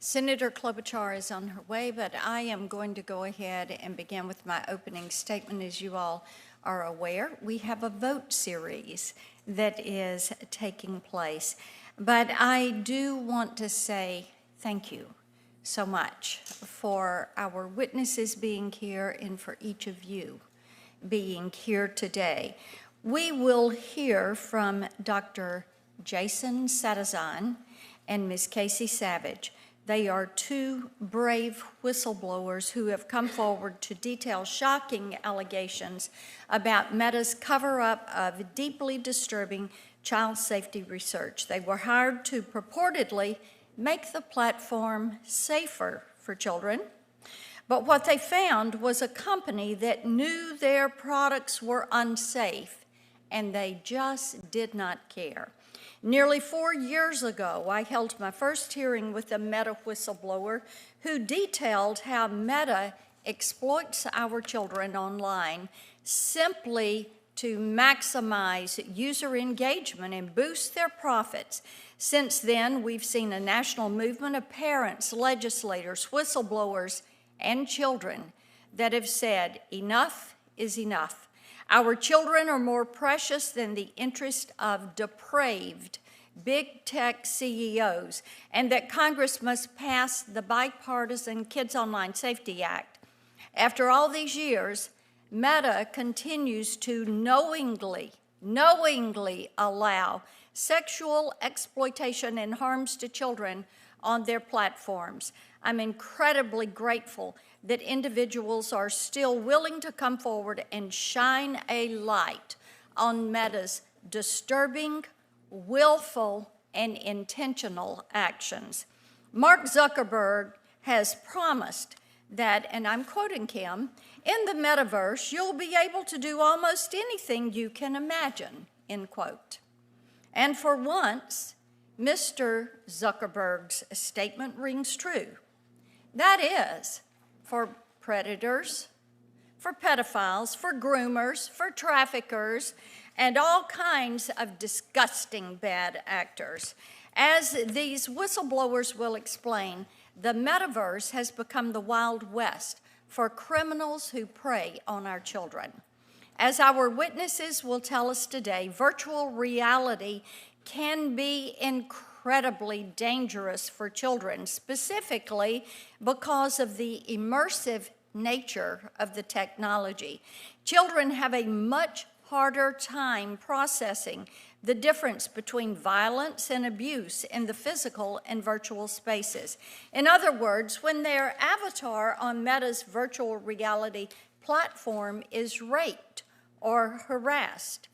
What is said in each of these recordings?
Senator Klobuchar is on her way, but I am going to go ahead and begin with my opening statement. As you all are aware, we have a vote series that is taking place. But I do want to say thank you so much for our witnesses being here and for each of you being here today. We will hear from Dr. Jason Satizan and Ms. Casey Savage. They are two brave whistleblowers who have come forward to detail shocking allegations about Meta's cover-up of deeply disturbing child safety research. They were hired to purportedly make the platform safer for children, but what they found was a company that knew their products were unsafe, and they just did not care. Nearly 4 years ago, I held my first hearing with a Meta whistleblower who detailed how Meta exploits our children online simply to maximize user engagement and boost their profits. Since then, we've seen a national movement of parents, legislators, whistleblowers, and children that have said, enough is enough. Our children are more precious than the interest of depraved big tech CEOs, and that Congress must pass the bipartisan Kids Online Safety Act. After all these years, Meta continues to knowingly allow sexual exploitation and harms to children on their platforms. I'm incredibly grateful that individuals are still willing to come forward and shine a light on Meta's disturbing, willful, and intentional actions. Mark Zuckerberg has promised that, and I'm quoting him, in the metaverse, you'll be able to do almost anything you can imagine, end quote. And for once, Mr. Zuckerberg's statement rings true. That is, for predators, for pedophiles, for groomers, for traffickers, and all kinds of disgusting bad actors. As these whistleblowers will explain, the metaverse has become the Wild West for criminals who prey on our children. As our witnesses will tell us today, virtual reality can be incredibly dangerous for children, specifically because of the immersive nature of the technology. Children have a much harder time processing the difference between violence and abuse in the physical and virtual spaces. In other words, when their avatar on Meta's virtual reality platform is raped or harassed,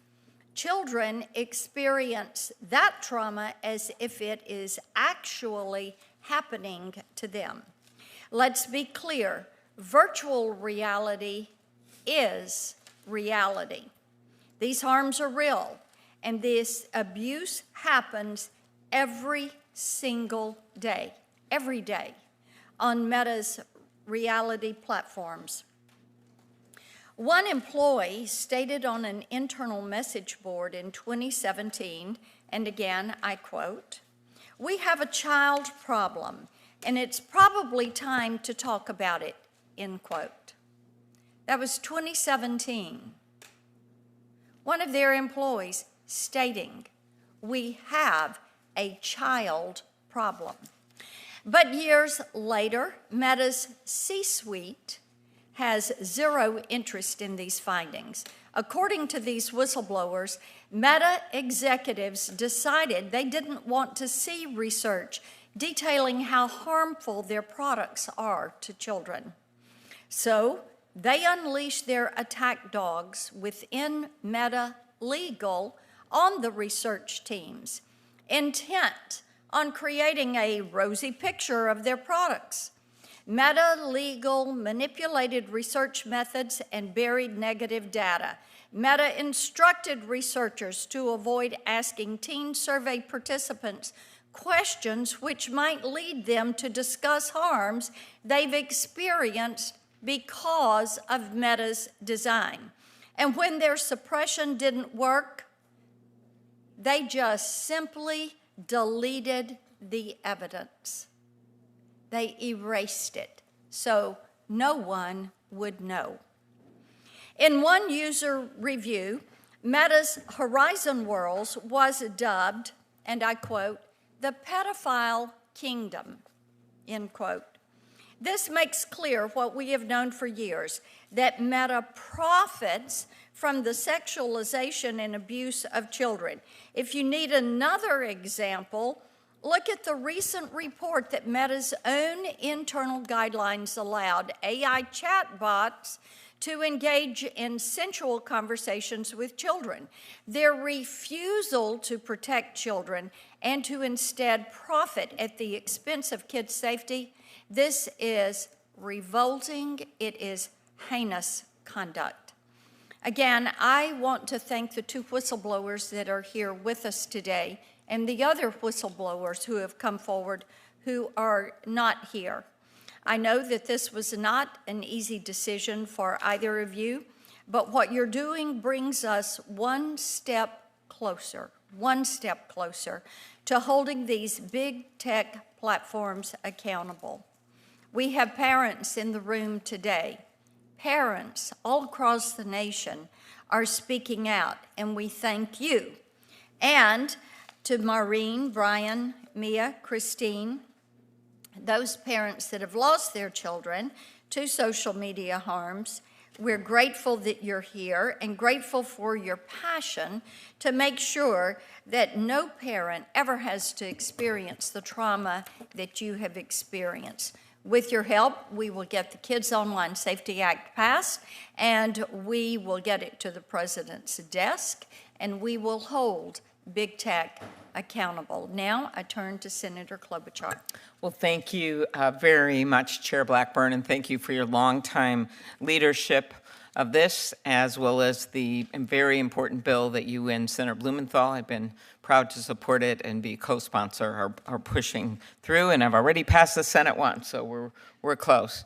children experience that trauma as if it is actually happening to them. Let's be clear, virtual reality is reality. These harms are real, and this abuse happens every single day, every day, on Meta's reality platforms. One employee stated on an internal message board in 2017, and again, I quote, "We have a child problem, and it's probably time to talk about it," end quote. That was 2017. One of their employees stating, "We have a child problem." But years later, Meta's C-suite has zero interest in these findings. According to these whistleblowers, Meta executives decided they didn't want to see research detailing how harmful their products are to children. So they unleashed their attack dogs within Meta Legal on the research teams, intent on creating a rosy picture of their products. Meta Legal manipulated research methods and buried negative data. Meta instructed researchers to avoid asking teen survey participants questions which might lead them to discuss harms they've experienced because of Meta's design. And when their suppression didn't work, they just simply deleted the evidence. They erased it, so no one would know. In one user review, Meta's Horizon Worlds was dubbed, and I quote, "the pedophile kingdom," end quote. This makes clear what we have known for years, that Meta profits from the sexualization and abuse of children. If you need another example, look at the recent report that Meta's own internal guidelines allowed AI chatbots to engage in sensual conversations with children. Their refusal to protect children and to instead profit at the expense of kids' safety, this is revolting. It is heinous conduct. Again, I want to thank the two whistleblowers that are here with us today and the other whistleblowers who have come forward who are not here. I know that this was not an easy decision for either of you, but what you're doing brings us one step closer to holding these big tech platforms accountable. We have parents in the room today. Parents all across the nation are speaking out, and we thank you. And to Maureen, Brian, Mia, Christine, those parents that have lost their children to social media harms, we're grateful that you're here and grateful for your passion to make sure that no parent ever has to experience the trauma that you have experienced. With your help, we will get the Kids Online Safety Act passed, and we will get it to the President's desk, and we will hold big tech accountable. Now, I turn to Senator Klobuchar. Well, thank you very much, Chair Blackburn, and thank you for your longtime leadership of this, as well as the very important bill that you and Senator Blumenthal have been proud to support it and be co-sponsor, are pushing through, and I've already passed the Senate one, so we're close.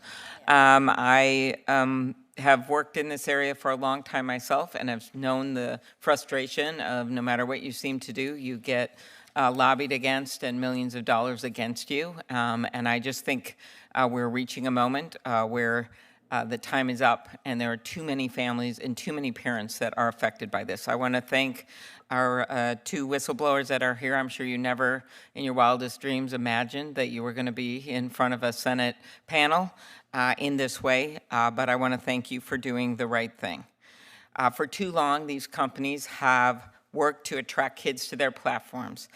I have worked in this area for a long time myself, and have known the frustration of no matter what you seem to do, you get lobbied against and millions of dollars against you. And I just think we're reaching a moment where the time is up, and there are too many families and too many parents that are affected by this. I want to thank our two whistleblowers that are here. I'm sure you never in your wildest dreams imagined that you were going to be in front of a Senate panel in this way, but I want to thank you for doing the right thing. For too long, these companies have worked to attract kids to their platforms.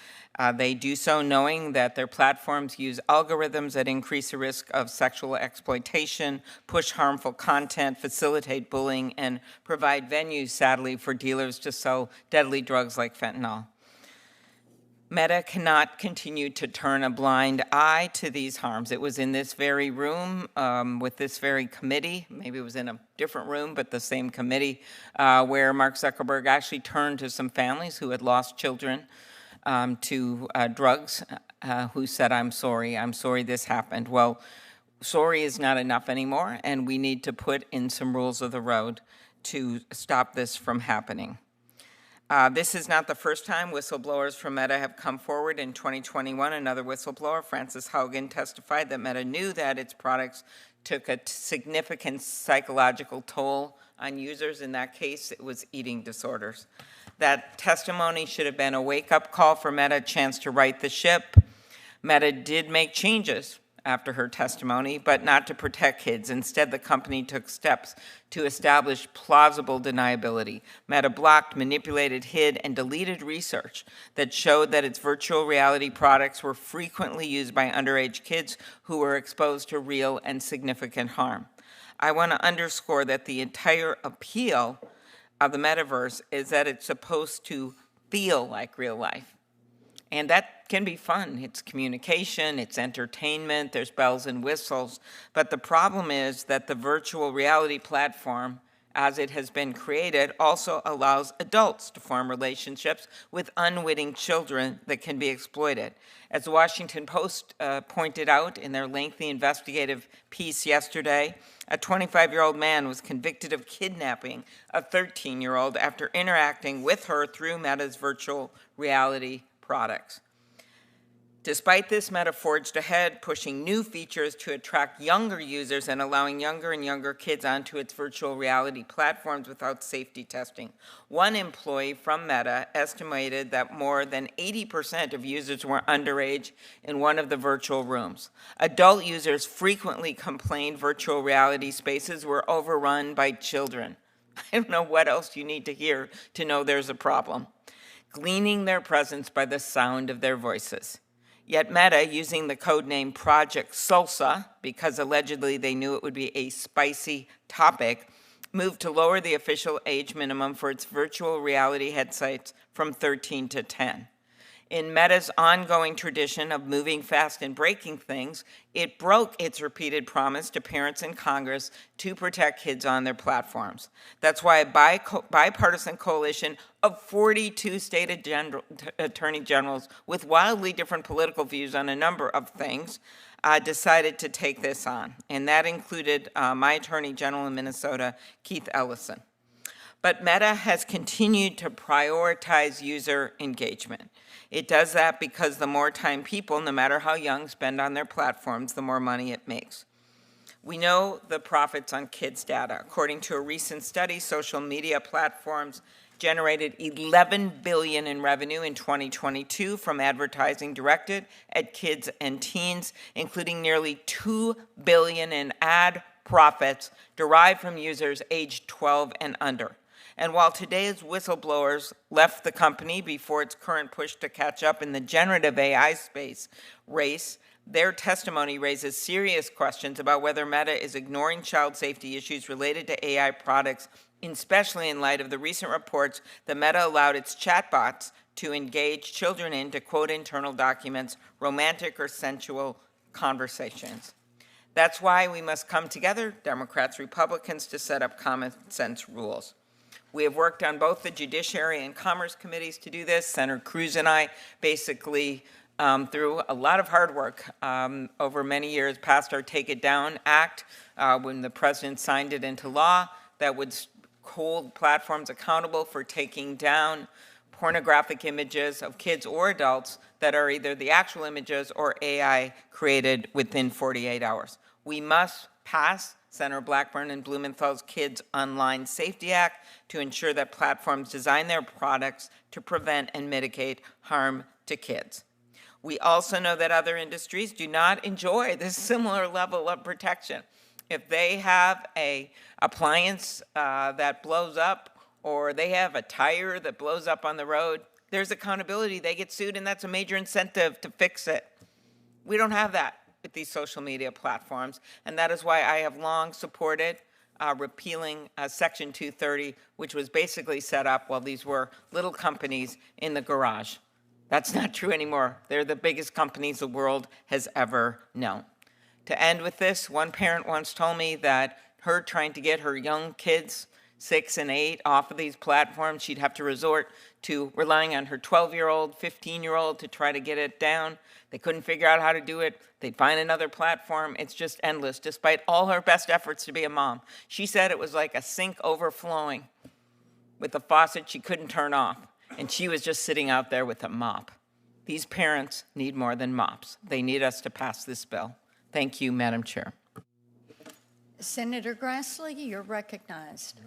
They do so knowing that their platforms use algorithms that increase the risk of sexual exploitation, push harmful content, facilitate bullying, and provide venues, sadly, for dealers to sell deadly drugs like fentanyl. Meta cannot continue to turn a blind eye to these harms. It was in this very room with this very committee, maybe it was in a different room, but the same committee, where Mark Zuckerberg actually turned to some families who had lost children to drugs, who said, I'm sorry this happened. Well, sorry is not enough anymore, and we need to put in some rules of the road to stop this from happening. This is not the first time whistleblowers from Meta have come forward. In 2021, another whistleblower, Frances Haugen, testified that Meta knew that its products took a significant psychological toll on users. In that case, it was eating disorders. That testimony should have been a wake-up call for Meta, a chance to right the ship. Meta did make changes after her testimony, but not to protect kids. Instead, the company took steps to establish plausible deniability. Meta blocked, manipulated, hid, and deleted research that showed that its virtual reality products were frequently used by underage kids who were exposed to real and significant harm. I want to underscore that the entire appeal of the metaverse is that it's supposed to feel like real life. And that can be fun. It's communication, it's entertainment, there's bells and whistles. But the problem is that the virtual reality platform, as it has been created, also allows adults to form relationships with unwitting children that can be exploited. As the Washington Post pointed out in their lengthy investigative piece yesterday, a 25-year-old man was convicted of kidnapping a 13-year-old after interacting with her through Meta's virtual reality products. Despite this, Meta forged ahead, pushing new features to attract younger users and allowing younger and younger kids onto its virtual reality platforms without safety testing. One employee from Meta estimated that more than 80% of users were underage in one of the virtual rooms. Adult users frequently complained virtual reality spaces were overrun by children. I don't know what else you need to hear to know there's a problem. Gleaning their presence by the sound of their voices. Yet Meta, using the codename Project Salsa, because allegedly they knew it would be a spicy topic, moved to lower the official age minimum for its virtual reality headsets from 13 to 10. In Meta's ongoing tradition of moving fast and breaking things, it broke its repeated promise to parents and Congress to protect kids on their platforms. That's why a bipartisan coalition of 42 state attorney generals with wildly different political views on a number of things decided to take this on. And that included my attorney general in Minnesota, Keith Ellison. But Meta has continued to prioritize user engagement. It does that because the more time people, no matter how young, spend on their platforms, the more money it makes. We know the profits on kids' data. According to a recent study, social media platforms generated $11 billion in revenue in 2022 from advertising directed at kids and teens, including nearly $2 billion in ad profits derived from users aged 12 and under. And while today's whistleblowers left the company before its current push to catch up in the generative AI space race, their testimony raises serious questions about whether Meta is ignoring child safety issues related to AI products, especially in light of the recent reports that Meta allowed its chatbots to engage children in, to quote internal documents, romantic or sensual conversations. That's why we must come together, Democrats, Republicans, to set up common sense rules. We have worked on both the Judiciary and Commerce committees to do this. Senator Cruz and I basically, through a lot of hard work over many years, passed our Take It Down Act when the president signed it into law that would hold platforms accountable for taking down pornographic images of kids or adults that are either the actual images or AI created within 48 hours. We must pass Senator Blackburn and Blumenthal's Kids Online Safety Act to ensure that platforms design their products to prevent and mitigate harm to kids. We also know that other industries do not enjoy this similar level of protection. If they have an appliance that blows up, or they have a tire that blows up on the road, there's accountability. They get sued, and that's a major incentive to fix it. We don't have that with these social media platforms, and that is why I have long supported repealing Section 230, which was basically set up while these were little companies in the garage. That's not true anymore. They're the biggest companies the world has ever known. To end with this, one parent once told me that her trying to get her young kids, 6 and 8, off of these platforms, she'd have to resort to relying on her 12-year-old, 15-year-old to try to get it down. They couldn't figure out how to do it. They'd find another platform. It's just endless, despite all her best efforts to be a mom. She said it was like a sink overflowing with a faucet she couldn't turn off, and she was just sitting out there with a mop. These parents need more than mops. They need us to pass this bill. Thank you, Madam Chair. Senator Grassley, you're recognized.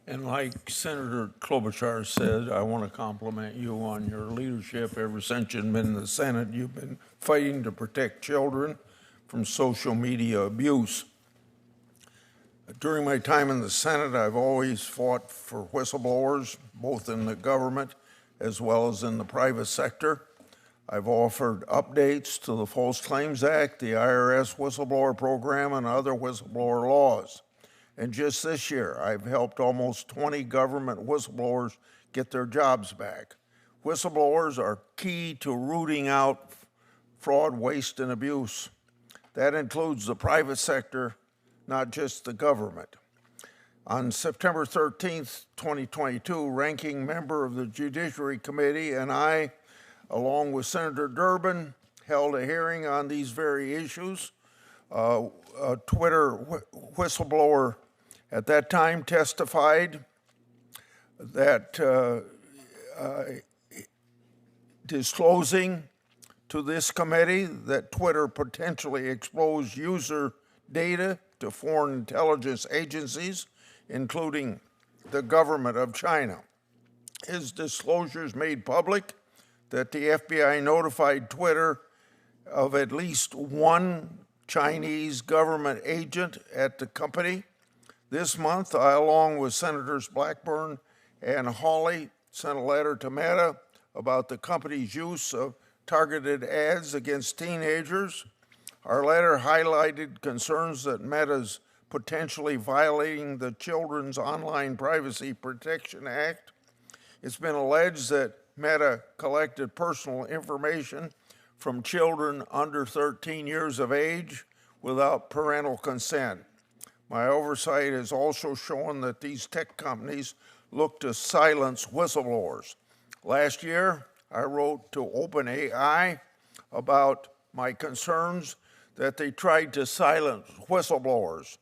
And like Senator Klobuchar said, I want to compliment you on your leadership. Ever since you've been in the Senate, you've been fighting to protect children from social media abuse. During my time in the Senate, I've always fought for whistleblowers, both in the government as well as in the private sector. I've offered updates to the False Claims Act, the IRS whistleblower program, and other whistleblower laws. And just this year, I've helped almost 20 government whistleblowers get their jobs back. Whistleblowers are key to rooting out fraud, waste, and abuse. That includes the private sector, not just the government. On September 13th, 2022, ranking member of the Judiciary Committee and I, along with Senator Durbin, held a hearing on these very issues. A Twitter whistleblower at that time testified that disclosing to this committee that Twitter potentially exposed user data to foreign intelligence agencies, including the government of China. His disclosures made public that the FBI notified Twitter of at least one Chinese government agent at the company. This month, I, along with Senators Blackburn and Hawley, sent a letter to Meta about the company's use of targeted ads against teenagers. Our letter highlighted concerns that Meta's potentially violating the Children's Online Privacy Protection Act. It's been alleged that Meta collected personal information from children under 13 years of age without parental consent. My oversight has also shown that these tech companies look to silence whistleblowers. Last year, I wrote to OpenAI about my concerns that they tried to silence whistleblowers,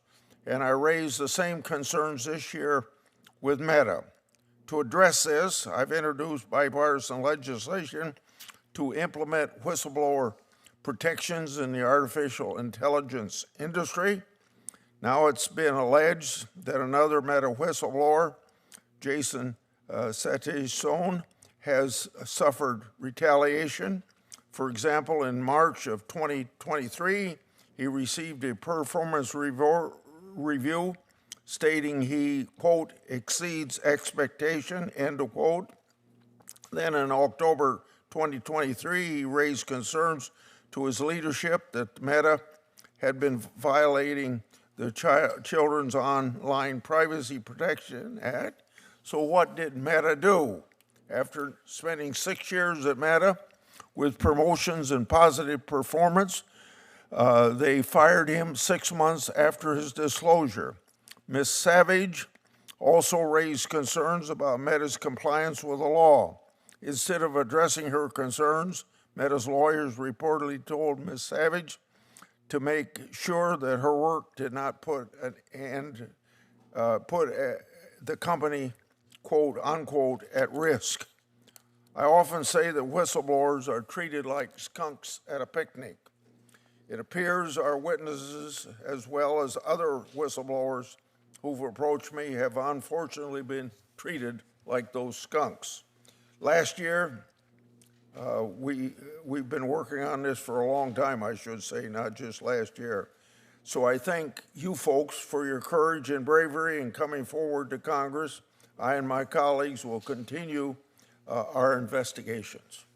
and I raised the same concerns this year with Meta. To address this, I've introduced bipartisan legislation to implement whistleblower protections in the artificial intelligence industry. Now it's been alleged that another Meta whistleblower, Jason Satishson, has suffered retaliation. For example, in March of 2023, he received a performance review stating he, quote, exceeds expectation, end of quote. Then in October 2023, he raised concerns to his leadership that Meta had been violating the Children's Online Privacy Protection Act. So what did Meta do? After spending 6 years at Meta with promotions and positive performance, they fired him 6 months after his disclosure. Ms. Savage also raised concerns about Meta's compliance with the law. Instead of addressing her concerns, Meta's lawyers reportedly told Ms. Savage to make sure that her work did not put the company, quote unquote, at risk. I often say that whistleblowers are treated like skunks at a picnic. It appears our witnesses, as well as other whistleblowers who've approached me, have unfortunately been treated like those skunks. Last year, we've been working on this for a long time, I should say, not just last year. So I thank you folks for your courage and bravery in coming forward to Congress. I and my colleagues will continue our investigations.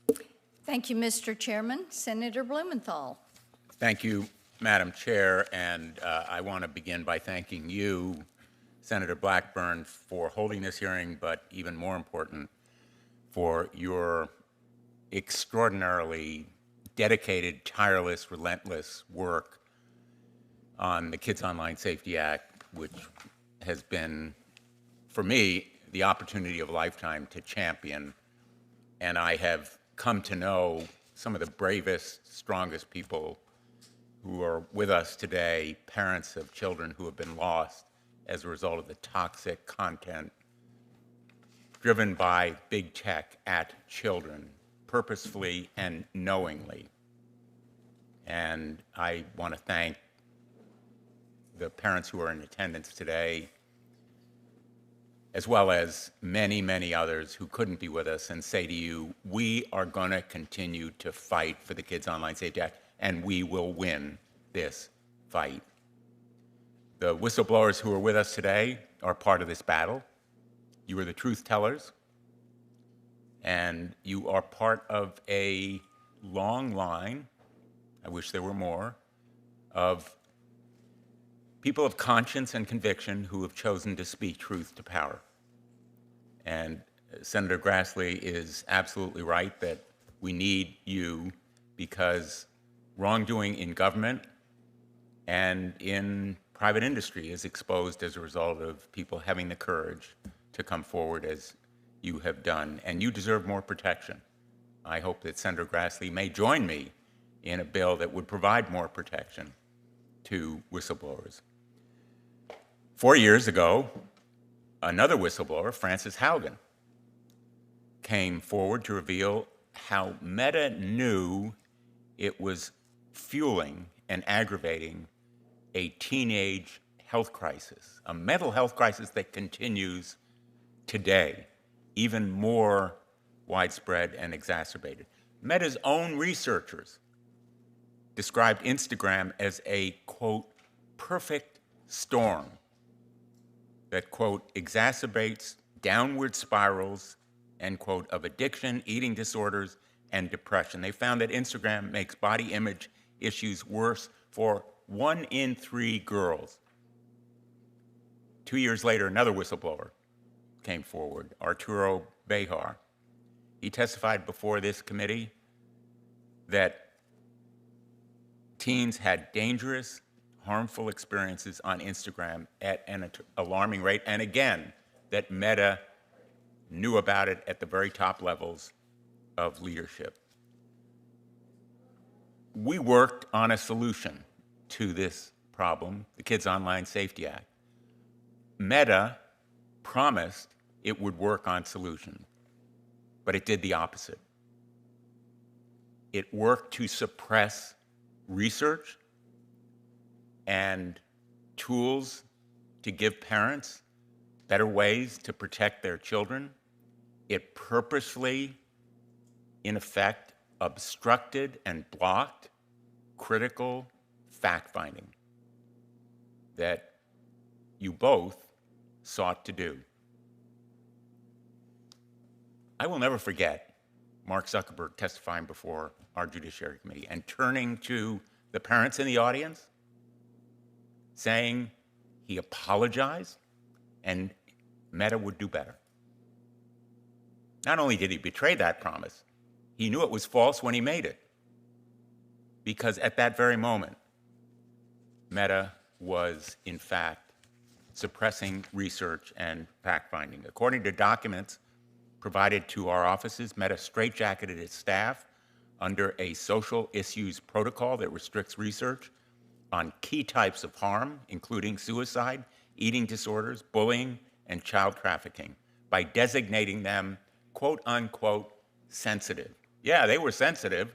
Thank you, Mr. Chairman. Senator Blumenthal. Thank you, Madam Chair, and I want to begin by thanking you, Senator Blackburn, for holding this hearing, but even more important, for your extraordinarily dedicated, tireless, relentless work on the Kids Online Safety Act, which has been, for me, the opportunity of a lifetime to champion. And I have come to know some of the bravest, strongest people who are with us today, parents of children who have been lost as a result of the toxic content driven by big tech at children, purposefully and knowingly. And I want to thank the parents who are in attendance today, as well as many, many others who couldn't be with us, and say to you, we are going to continue to fight for the Kids Online Safety Act, and we will win this fight. The whistleblowers who are with us today are part of this battle. You are the truth tellers, and you are part of a long line, I wish there were more, of people of conscience and conviction who have chosen to speak truth to power. And Senator Grassley is absolutely right that we need you, because wrongdoing in government and in private industry is exposed as a result of people having the courage to come forward as you have done, and you deserve more protection. I hope that Senator Grassley may join me in a bill that would provide more protection to whistleblowers. 4 years ago, another whistleblower, Frances Haugen, came forward to reveal how Meta knew it was fueling and aggravating a teenage health crisis, a mental health crisis that continues today, even more widespread and exacerbated. Meta's own researchers described Instagram as a, quote, perfect storm that, quote, exacerbates downward spirals, end quote, of addiction, eating disorders, and depression. They found that Instagram makes body image issues worse for 1 in 3 girls. 2 years later, another whistleblower came forward, Arturo Bejar. He testified before this committee that teens had dangerous, harmful experiences on Instagram at an alarming rate, and again, that Meta knew about it at the very top levels of leadership. We worked on a solution to this problem, the Kids Online Safety Act. Meta promised it would work on solutions, but it did the opposite. It worked to suppress research and tools to give parents better ways to protect their children. It purposely, in effect, obstructed and blocked critical fact-finding that you both sought to do. I will never forget Mark Zuckerberg testifying before our Judiciary Committee and turning to the parents in the audience, saying he apologized and Meta would do better. Not only did he betray that promise, he knew it was false when he made it. Because at that very moment, Meta was, in fact, suppressing research and fact-finding. According to documents provided to our offices, Meta straitjacketed its staff under a social issues protocol that restricts research on key types of harm, including suicide, eating disorders, bullying, and child trafficking, by designating them, quote unquote, sensitive. Yeah, they were sensitive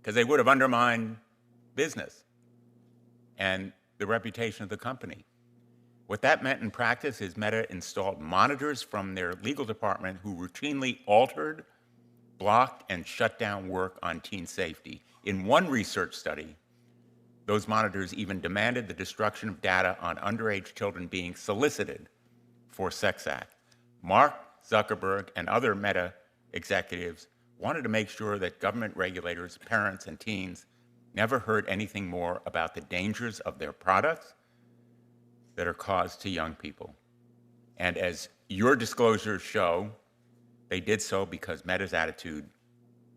because they would have undermined business and the reputation of the company. What that meant in practice is Meta installed monitors from their legal department who routinely altered, blocked, and shut down work on teen safety. In one research study, those monitors even demanded the destruction of data on underage children being solicited for sex acts. Mark Zuckerberg and other Meta executives wanted to make sure that government regulators, parents, and teens never heard anything more about the dangers of their products that are caused to young people. And as your disclosures show, they did so because Meta's attitude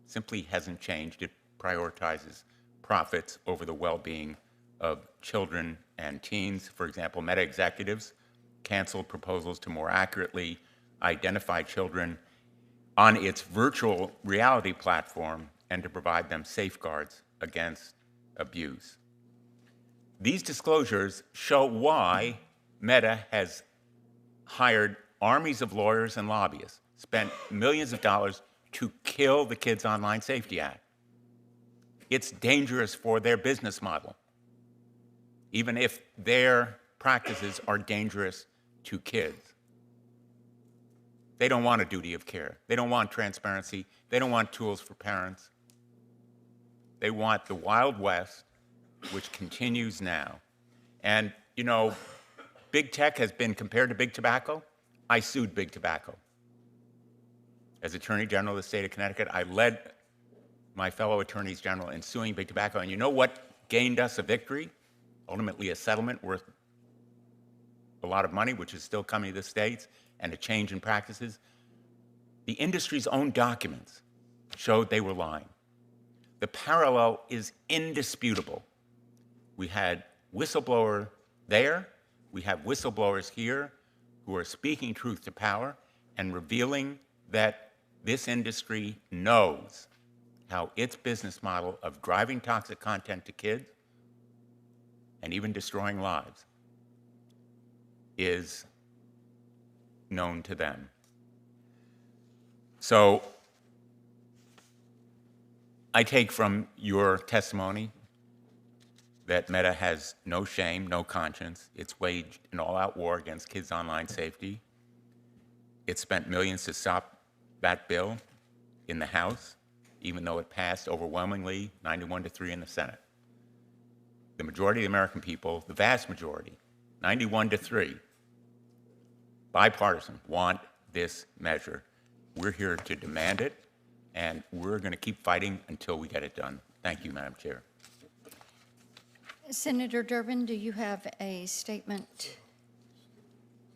simply hasn't changed. It prioritizes profits over the well-being of children and teens. For example, Meta executives canceled proposals to more accurately identify children on its virtual reality platform and to provide them safeguards against abuse. These disclosures show why Meta has hired armies of lawyers and lobbyists, spent millions of dollars to kill the Kids Online Safety Act. It's dangerous for their business model, even if their practices are dangerous to kids. They don't want a duty of care. They don't want transparency. They don't want tools for parents. They want the Wild West, which continues now. And, you know, big tech has been compared to big tobacco. I sued big tobacco. As Attorney General of the state of Connecticut, I led my fellow attorneys general in suing big tobacco. And you know what gained us a victory? Ultimately, a settlement worth a lot of money, which is still coming to the states, and a change in practices. The industry's own documents showed they were lying. The parallel is indisputable. We had whistleblower there, we have whistleblowers here who are speaking truth to power and revealing that this industry knows how its business model of driving toxic content to kids and even destroying lives is known to them. So I take from your testimony that Meta has no shame, no conscience. It's waged an all-out war against kids' online safety. It spent millions to stop that bill in the House, even though it passed overwhelmingly 91-3 in the Senate. The majority of the American people, the vast majority, 91-3, bipartisan, want this measure. We're here to demand it, and we're going to keep fighting until we get it done. Thank you, Madam Chair. Senator Durbin, do you have a statement?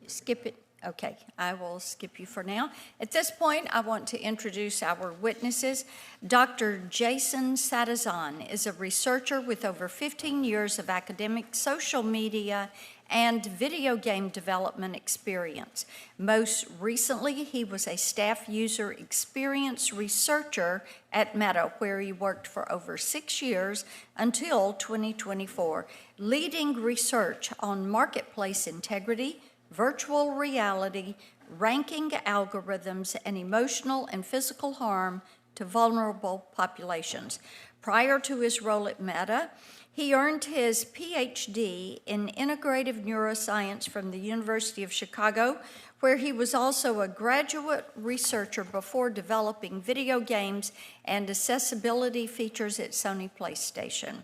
Skip it. Okay, I will skip you for now. At this point, I want to introduce our witnesses. Dr. Jason Sadazan is a researcher with over 15 years of academic, social media, and video game development experience. Most recently, he was a staff user experience researcher at Meta, where he worked for over 6 years until 2024, leading research on marketplace integrity, virtual reality, ranking algorithms, and emotional and physical harm to vulnerable populations. Prior to his role at Meta, he earned his PhD in integrative neuroscience from the University of Chicago, where he was also a graduate researcher before developing video games and accessibility features at Sony PlayStation.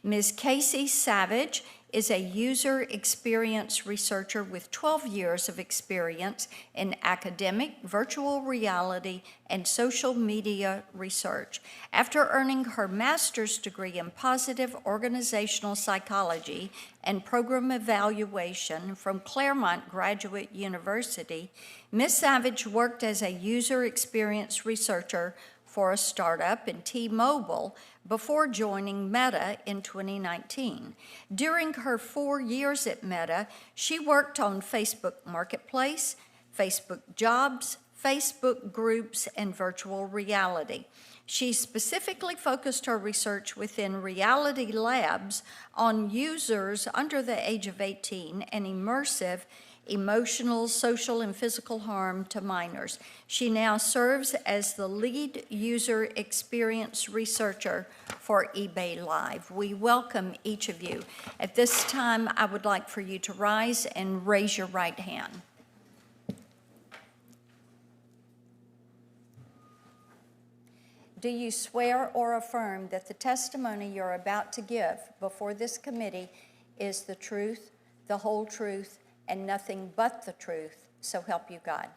Ms. Casey Savage is a user experience researcher with 12 years of experience in academic, virtual reality, and social media research. After earning her master's degree in positive organizational psychology and program evaluation from Claremont Graduate University, Ms. Savage worked as a user experience researcher for a startup in T-Mobile before joining Meta in 2019. During her 4 years at Meta, she worked on Facebook Marketplace, Facebook Jobs, Facebook Groups, and virtual reality. She specifically focused her research within Reality Labs on users under the age of 18 and immersive emotional, social, and physical harm to minors. She now serves as the lead user experience researcher for eBay Live. We welcome each of you. At this time, I would like for you to rise and raise your right hand. Do you swear or affirm that the testimony you're about to give before this committee is the truth, the whole truth, and nothing but the truth, so help you God?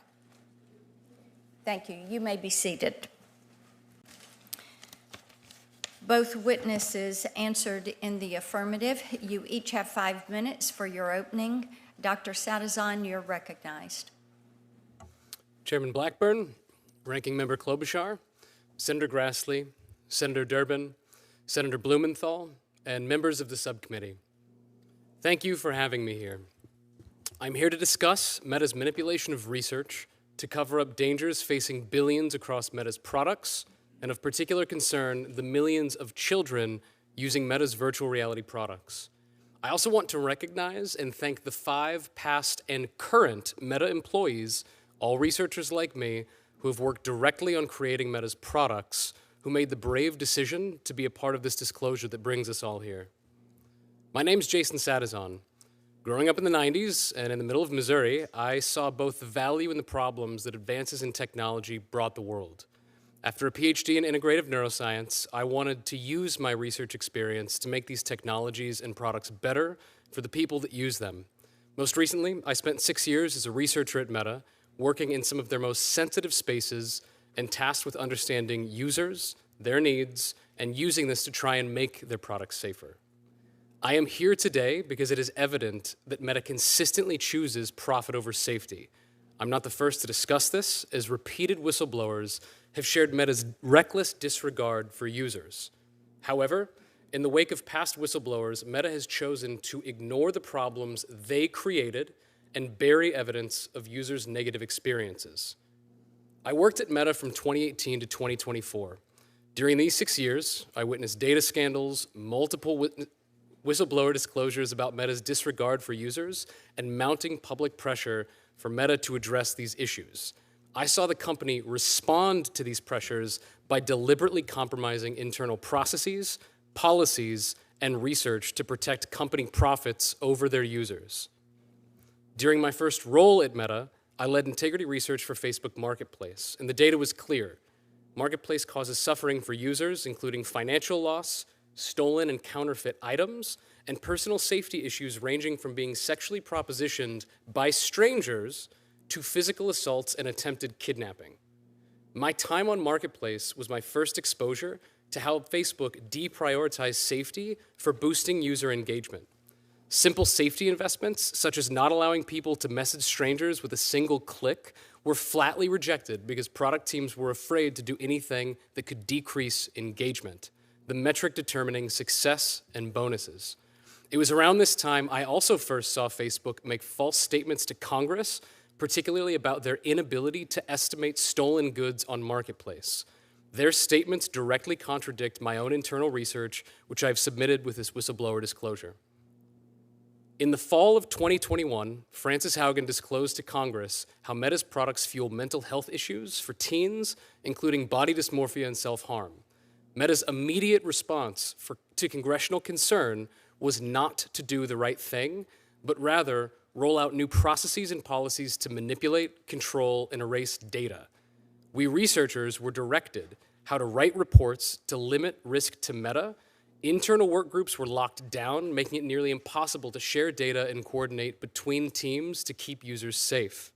Thank you. You may be seated. Both witnesses answered in the affirmative. You each have 5 minutes for your opening. Dr. Sadazan, you're recognized. Chairman Blackburn, Ranking Member Klobuchar, Senator Grassley, Senator Durbin, Senator Blumenthal, and members of the subcommittee. Thank you for having me here. I'm here to discuss Meta's manipulation of research to cover up dangers facing billions across Meta's products, and of particular concern, the millions of children using Meta's virtual reality products. I also want to recognize and thank the 5 past and current Meta employees, all researchers like me, who have worked directly on creating Meta's products, who made the brave decision to be a part of this disclosure that brings us all here. My name's Jason Sadazan. Growing up in the 90s and in the middle of Missouri, I saw both the value and the problems that advances in technology brought the world. After a PhD in integrative neuroscience, I wanted to use my research experience to make these technologies and products better for the people that use them. Most recently, I spent 6 years as a researcher at Meta, working in some of their most sensitive spaces and tasked with understanding users, their needs, and using this to try and make their products safer. I am here today because it is evident that Meta consistently chooses profit over safety. I'm not the first to discuss this, as repeated whistleblowers have shared Meta's reckless disregard for users. However, in the wake of past whistleblowers, Meta has chosen to ignore the problems they created and bury evidence of users' negative experiences. I worked at Meta from 2018 to 2024. During these 6 years, I witnessed data scandals, multiple whistleblower disclosures about Meta's disregard for users, and mounting public pressure for Meta to address these issues. I saw the company respond to these pressures by deliberately compromising internal processes, policies, and research to protect company profits over their users. During my first role at Meta, I led integrity research for Facebook Marketplace, and the data was clear. Marketplace causes suffering for users, including financial loss, stolen and counterfeit items, and personal safety issues ranging from being sexually propositioned by strangers to physical assaults and attempted kidnapping. My time on Marketplace was my first exposure to how Facebook deprioritized safety for boosting user engagement. Simple safety investments, such as not allowing people to message strangers with a single click, were flatly rejected because product teams were afraid to do anything that could decrease engagement, the metric determining success and bonuses. It was around this time I also first saw Facebook make false statements to Congress, particularly about their inability to estimate stolen goods on Marketplace. Their statements directly contradict my own internal research, which I've submitted with this whistleblower disclosure. In the fall of 2021, Frances Haugen disclosed to Congress how Meta's products fuel mental health issues for teens, including body dysmorphia and self-harm. Meta's immediate response to congressional concern was not to do the right thing, but rather roll out new processes and policies to manipulate, control, and erase data. We researchers were directed how to write reports to limit risk to Meta. Internal work groups were locked down, making it nearly impossible to share data and coordinate between teams to keep users safe.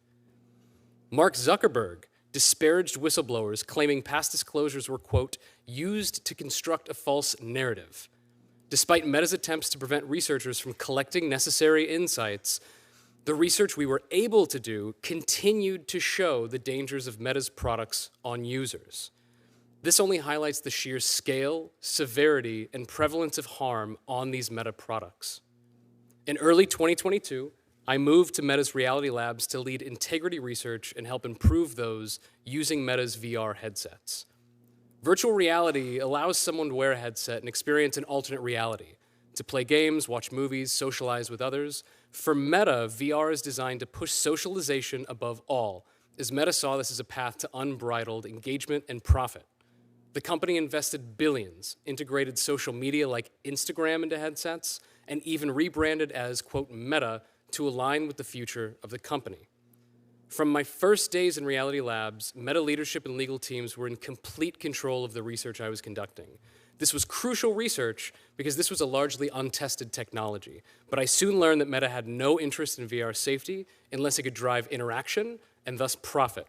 Mark Zuckerberg disparaged whistleblowers, claiming past disclosures were, quote, used to construct a false narrative. Despite Meta's attempts to prevent researchers from collecting necessary insights, the research we were able to do continued to show the dangers of Meta's products on users. This only highlights the sheer scale, severity, and prevalence of harm on these Meta products. In early 2022, I moved to Meta's Reality Labs to lead integrity research and help improve those using Meta's VR headsets. Virtual reality allows someone to wear a headset and experience an alternate reality, to play games, watch movies, socialize with others. For Meta, VR is designed to push socialization above all, as Meta saw this as a path to unbridled engagement and profit. The company invested billions, integrated social media like Instagram into headsets, and even rebranded as, quote, Meta to align with the future of the company. From my first days in Reality Labs, Meta leadership and legal teams were in complete control of the research I was conducting. This was crucial research because this was a largely untested technology, but I soon learned that Meta had no interest in VR safety unless it could drive interaction and thus profit.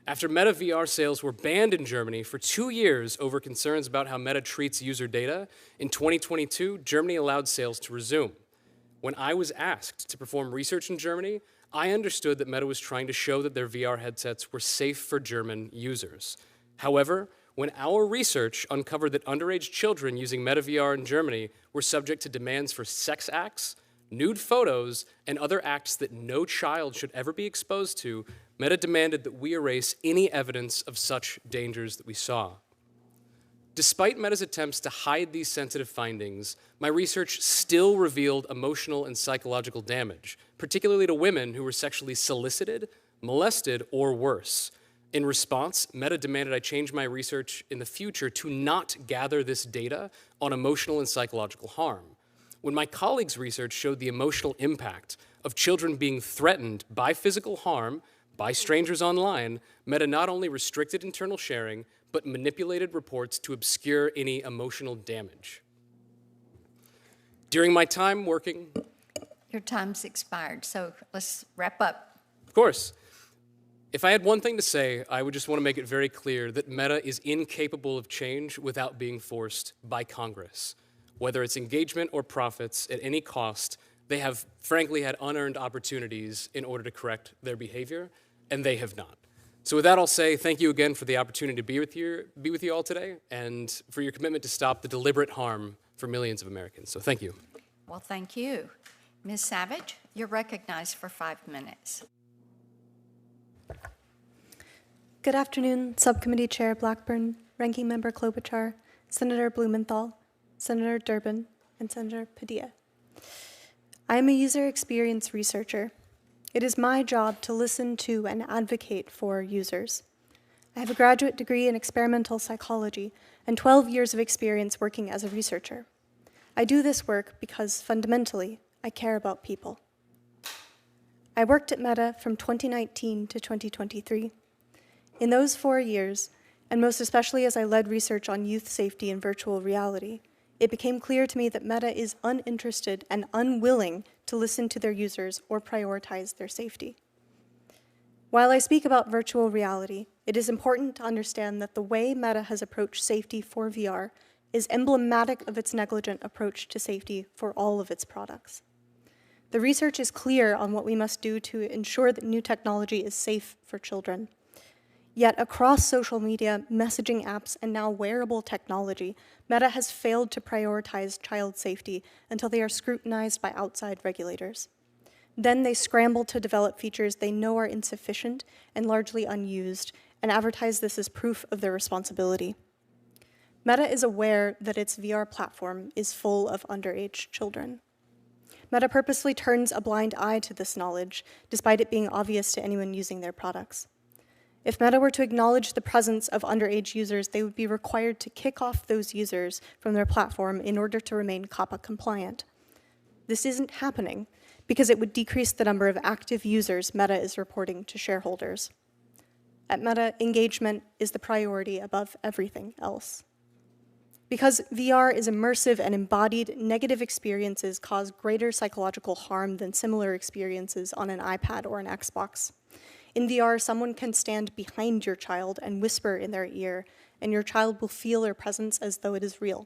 After Meta VR sales were banned in Germany for 2 years over concerns about how Meta treats user data, in 2022, Germany allowed sales to resume. When I was asked to perform research in Germany, I understood that Meta was trying to show that their VR headsets were safe for German users. However, when our research uncovered that underage children using Meta VR in Germany were subject to demands for sex acts, nude photos, and other acts that no child should ever be exposed to, Meta demanded that we erase any evidence of such dangers that we saw. Despite Meta's attempts to hide these sensitive findings, my research still revealed emotional and psychological damage, particularly to women who were sexually solicited, molested, or worse. In response, Meta demanded I change my research in the future to not gather this data on emotional and psychological harm. When my colleagues' research showed the emotional impact of children being threatened by physical harm by strangers online, Meta not only restricted internal sharing, but manipulated reports to obscure any emotional damage. During my time working... Your time's expired, so let's wrap up. Of course. If I had one thing to say, I would just want to make it very clear that Meta is incapable of change without being forced by Congress. Whether it's engagement or profits at any cost, they have frankly had unearned opportunities in order to correct their behavior, and they have not. So with that, I'll say thank you again for the opportunity to be with you all today, and for your commitment to stop the deliberate harm for millions of Americans. So thank you. Well, thank you. Ms. Savage, you're recognized for 5 minutes. Good afternoon, Subcommittee Chair Blackburn, Ranking Member Klobuchar, Senator Blumenthal, Senator Durbin, and Senator Padilla. I am a user experience researcher. It is my job to listen to and advocate for users. I have a graduate degree in experimental psychology and 12 years of experience working as a researcher. I do this work because, fundamentally, I care about people. I worked at Meta from 2019 to 2023. In those 4 years, and most especially as I led research on youth safety and virtual reality, it became clear to me that Meta is uninterested and unwilling to listen to their users or prioritize their safety. While I speak about virtual reality, it is important to understand that the way Meta has approached safety for VR is emblematic of its negligent approach to safety for all of its products. The research is clear on what we must do to ensure that new technology is safe for children. Yet across social media, messaging apps, and now wearable technology, Meta has failed to prioritize child safety until they are scrutinized by outside regulators. Then they scramble to develop features they know are insufficient and largely unused, and advertise this as proof of their responsibility. Meta is aware that its VR platform is full of underage children. Meta purposely turns a blind eye to this knowledge, despite it being obvious to anyone using their products. If Meta were to acknowledge the presence of underage users, they would be required to kick off those users from their platform in order to remain COPPA compliant. This isn't happening because it would decrease the number of active users Meta is reporting to shareholders. At Meta, engagement is the priority above everything else. Because VR is immersive and embodied, negative experiences cause greater psychological harm than similar experiences on an iPad or an Xbox. In VR, someone can stand behind your child and whisper in their ear, and your child will feel their presence as though it is real.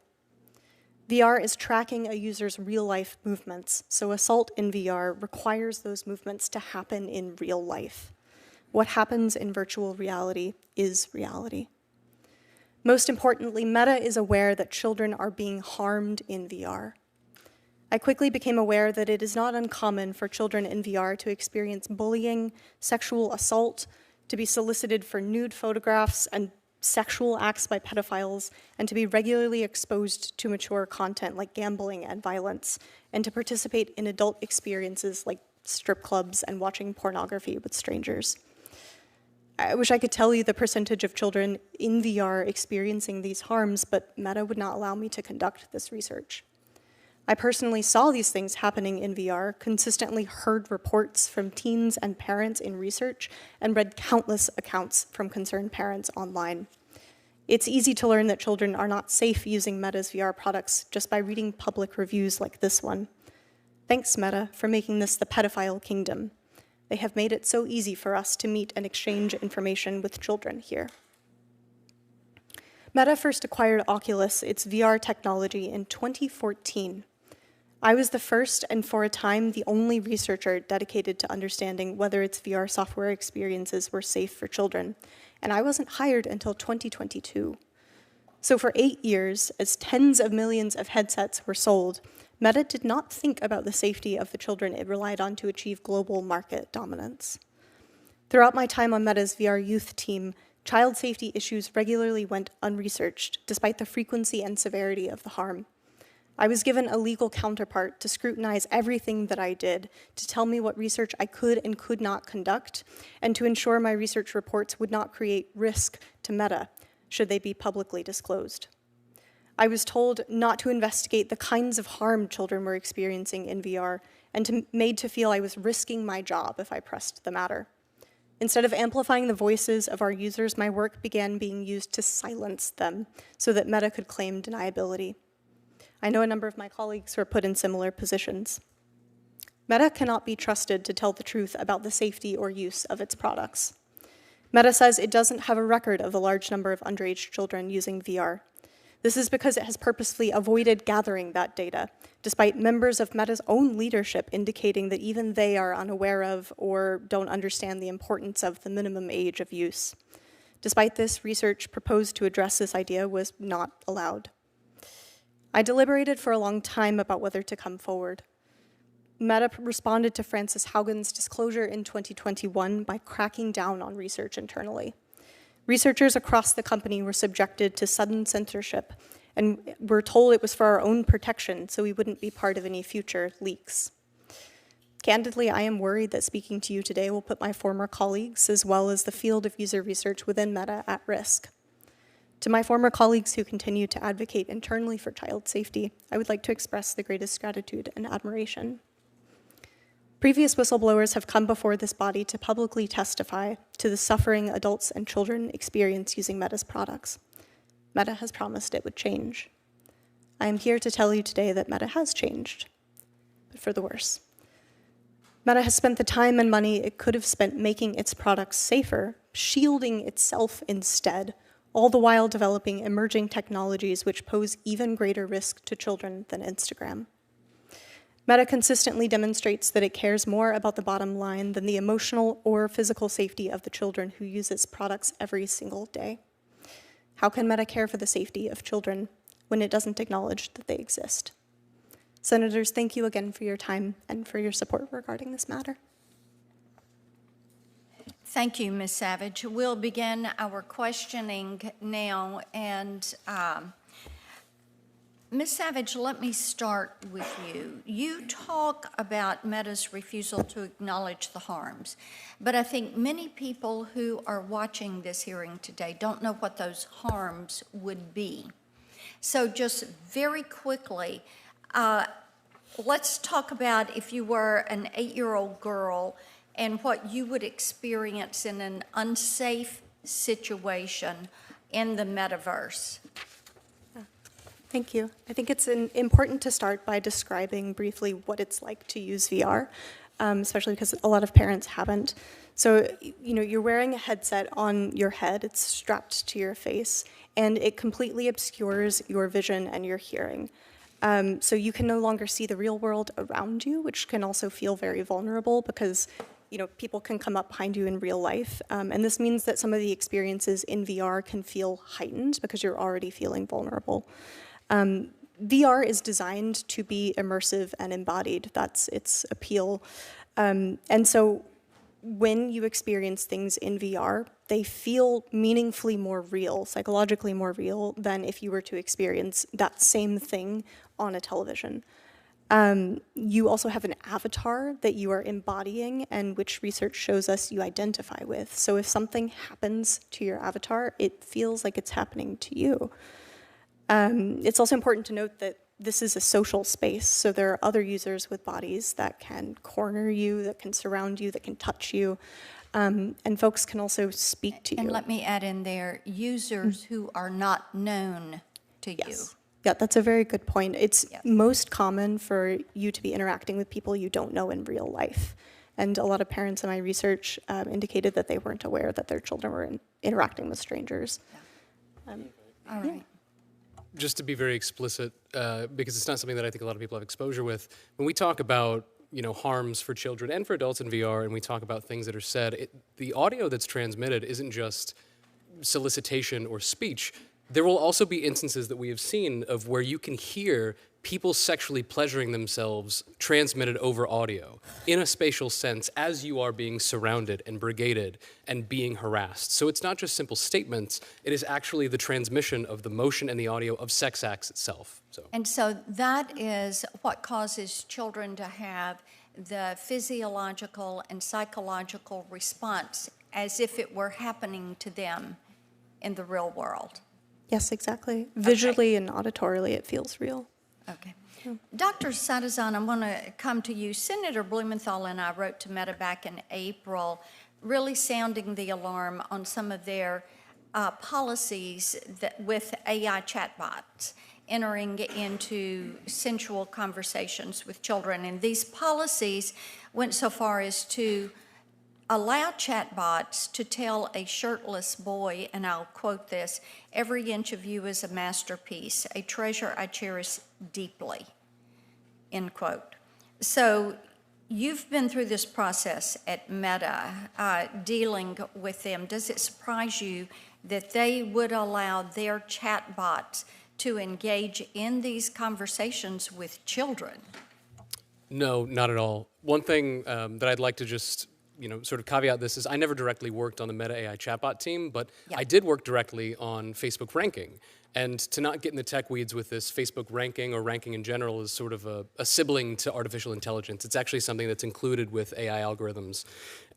VR is tracking a user's real-life movements, so assault in VR requires those movements to happen in real life. What happens in virtual reality is reality. Most importantly, Meta is aware that children are being harmed in VR. I quickly became aware that it is not uncommon for children in VR to experience bullying, sexual assault, to be solicited for nude photographs and sexual acts by pedophiles, and to be regularly exposed to mature content like gambling and violence, and to participate in adult experiences like strip clubs and watching pornography with strangers. I wish I could tell you the percentage of children in VR experiencing these harms, but Meta would not allow me to conduct this research. I personally saw these things happening in VR, consistently heard reports from teens and parents in research, and read countless accounts from concerned parents online. It's easy to learn that children are not safe using Meta's VR products just by reading public reviews like this one. Thanks, Meta, for making this the pedophile kingdom. They have made it so easy for us to meet and exchange information with children here. Meta first acquired Oculus, its VR technology, in 2014. I was the first and, for a time, the only researcher dedicated to understanding whether its VR software experiences were safe for children, and I wasn't hired until 2022. So for 8 years, as tens of millions of headsets were sold, Meta did not think about the safety of the children it relied on to achieve global market dominance. Throughout my time on Meta's VR youth team, child safety issues regularly went unresearched, despite the frequency and severity of the harm. I was given a legal counterpart to scrutinize everything that I did, to tell me what research I could and could not conduct, and to ensure my research reports would not create risk to Meta, should they be publicly disclosed. I was told not to investigate the kinds of harm children were experiencing in VR, and made to feel I was risking my job if I pressed the matter. Instead of amplifying the voices of our users, my work began being used to silence them so that Meta could claim deniability. I know a number of my colleagues who are put in similar positions. Meta cannot be trusted to tell the truth about the safety or use of its products. Meta says it doesn't have a record of the large number of underage children using VR. This is because it has purposefully avoided gathering that data, despite members of Meta's own leadership indicating that even they are unaware of or don't understand the importance of the minimum age of use. Despite this, research proposed to address this idea was not allowed. I deliberated for a long time about whether to come forward. Meta responded to Frances Haugen's disclosure in 2021 by cracking down on research internally. Researchers across the company were subjected to sudden censorship and were told it was for our own protection so we wouldn't be part of any future leaks. Candidly, I am worried that speaking to you today will put my former colleagues, as well as the field of user research within Meta, at risk. To my former colleagues who continue to advocate internally for child safety, I would like to express the greatest gratitude and admiration. Previous whistleblowers have come before this body to publicly testify to the suffering adults and children experience using Meta's products. Meta has promised it would change. I am here to tell you today that Meta has changed, but for the worse. Meta has spent the time and money it could have spent making its products safer, shielding itself instead, all the while developing emerging technologies which pose even greater risk to children than Instagram. Meta consistently demonstrates that it cares more about the bottom line than the emotional or physical safety of the children who use its products every single day. How can Meta care for the safety of children when it doesn't acknowledge that they exist? Senators, thank you again for your time and for your support regarding this matter. Thank you, Ms. Savage. We'll begin our questioning now. And Ms. Savage, let me start with you. You talk about Meta's refusal to acknowledge the harms, but I think many people who are watching this hearing today don't know what those harms would be. So just very quickly, let's talk about if you were an 8-year-old girl and what you would experience in an unsafe situation in the metaverse. Thank you. I think it's important to start by describing briefly what it's like to use VR, especially because a lot of parents haven't. So, you're wearing a headset on your head, it's strapped to your face, and it completely obscures your vision and your hearing. So you can no longer see the real world around you, which can also feel very vulnerable because people can come up behind you in real life. And this means that some of the experiences in VR can feel heightened because you're already feeling vulnerable. VR is designed to be immersive and embodied. That's its appeal. And so when you experience things in VR, they feel meaningfully more real, psychologically more real than if you were to experience that same thing on a television. You also have an avatar that you are embodying and which research shows us you identify with. So if something happens to your avatar, it feels like it's happening to you. It's also important to note that this is a social space, so there are other users with bodies that can corner you, that can surround you, that can touch you, and folks can also speak to you. And let me add in there, users who are not known to you. Yeah, that's a very good point. It's most common for you to be interacting with people you don't know in real life. And a lot of parents in my research indicated that they weren't aware that their children were interacting with strangers. All right. Just to be very explicit, because it's not something that I think a lot of people have exposure with, when we talk about harms for children and for adults in VR, and we talk about things that are said, the audio that's transmitted isn't just solicitation or speech. There will also be instances that we have seen of where you can hear people sexually pleasuring themselves transmitted over audio in a spatial sense as you are being surrounded and brigaded and being harassed. So it's not just simple statements, it is actually the transmission of the motion and the audio of sex acts itself. And so that is what causes children to have the physiological and psychological response as if it were happening to them in the real world. Yes, exactly. Visually and auditorily, it feels real. Okay. Dr. Sadazan, I want to come to you. Senator Blumenthal and I wrote to Meta back in April, really sounding the alarm on some of their policies with AI chatbots entering into sensual conversations with children. And these policies went so far as to allow chatbots to tell a shirtless boy, and I'll quote this, "Every inch of you is a masterpiece, a treasure I cherish deeply," end quote. So you've been through this process at Meta, dealing with them. Does it surprise you that they would allow their chatbots to engage in these conversations with children? No, not at all. One thing that I'd like to just sort of caveat this is I never directly worked on the Meta AI chatbot team, but Yeah. I did work directly on Facebook ranking. And to not get in the tech weeds with this, Facebook ranking or ranking in general is sort of a sibling to artificial intelligence. It's actually something that's included with AI algorithms.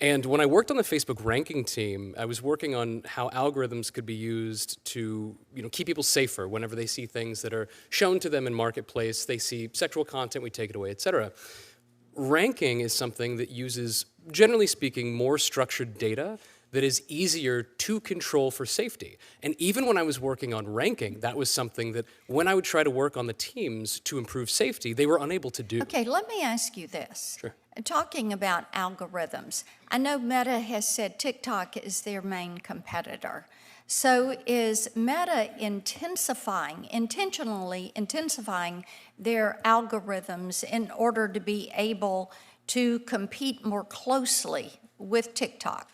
And when I worked on the Facebook ranking team, I was working on how algorithms could be used to keep people safer whenever they see things that are shown to them in marketplace. They see sexual content, we take it away, et cetera. Ranking is something that uses, generally speaking, more structured data that is easier to control for safety. And even when I was working on ranking, that was something that when I would try to work on the teams to improve safety, they were unable to do. Okay, let me ask you this. Sure. Talking about algorithms, I know Meta has said TikTok is their main competitor. So is Meta intentionally intensifying their algorithms in order to be able to compete more closely with TikTok?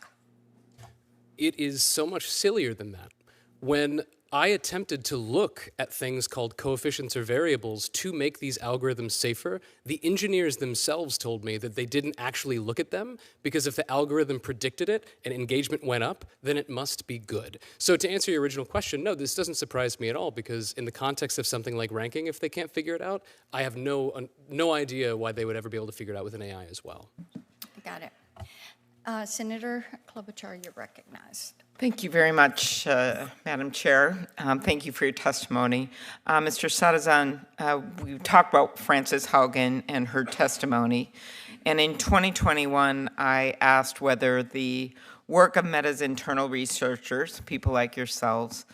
It is so much sillier than that. When I attempted to look at things called coefficients or variables to make these algorithms safer, the engineers themselves told me that they didn't actually look at them because if the algorithm predicted it and engagement went up, then it must be good. So to answer your original question, no, this doesn't surprise me at all because in the context of something like ranking, if they can't figure it out, I have no idea why they would ever be able to figure it out with an AI as well. Got it. Senator Klobuchar, you're recognized. Thank you very much, Madam Chair. Thank you for your testimony. Mr. Sadazan, we talked about Frances Haugen and her testimony. And in 2021, I asked whether the work of Meta's internal researchers, people like yourselves,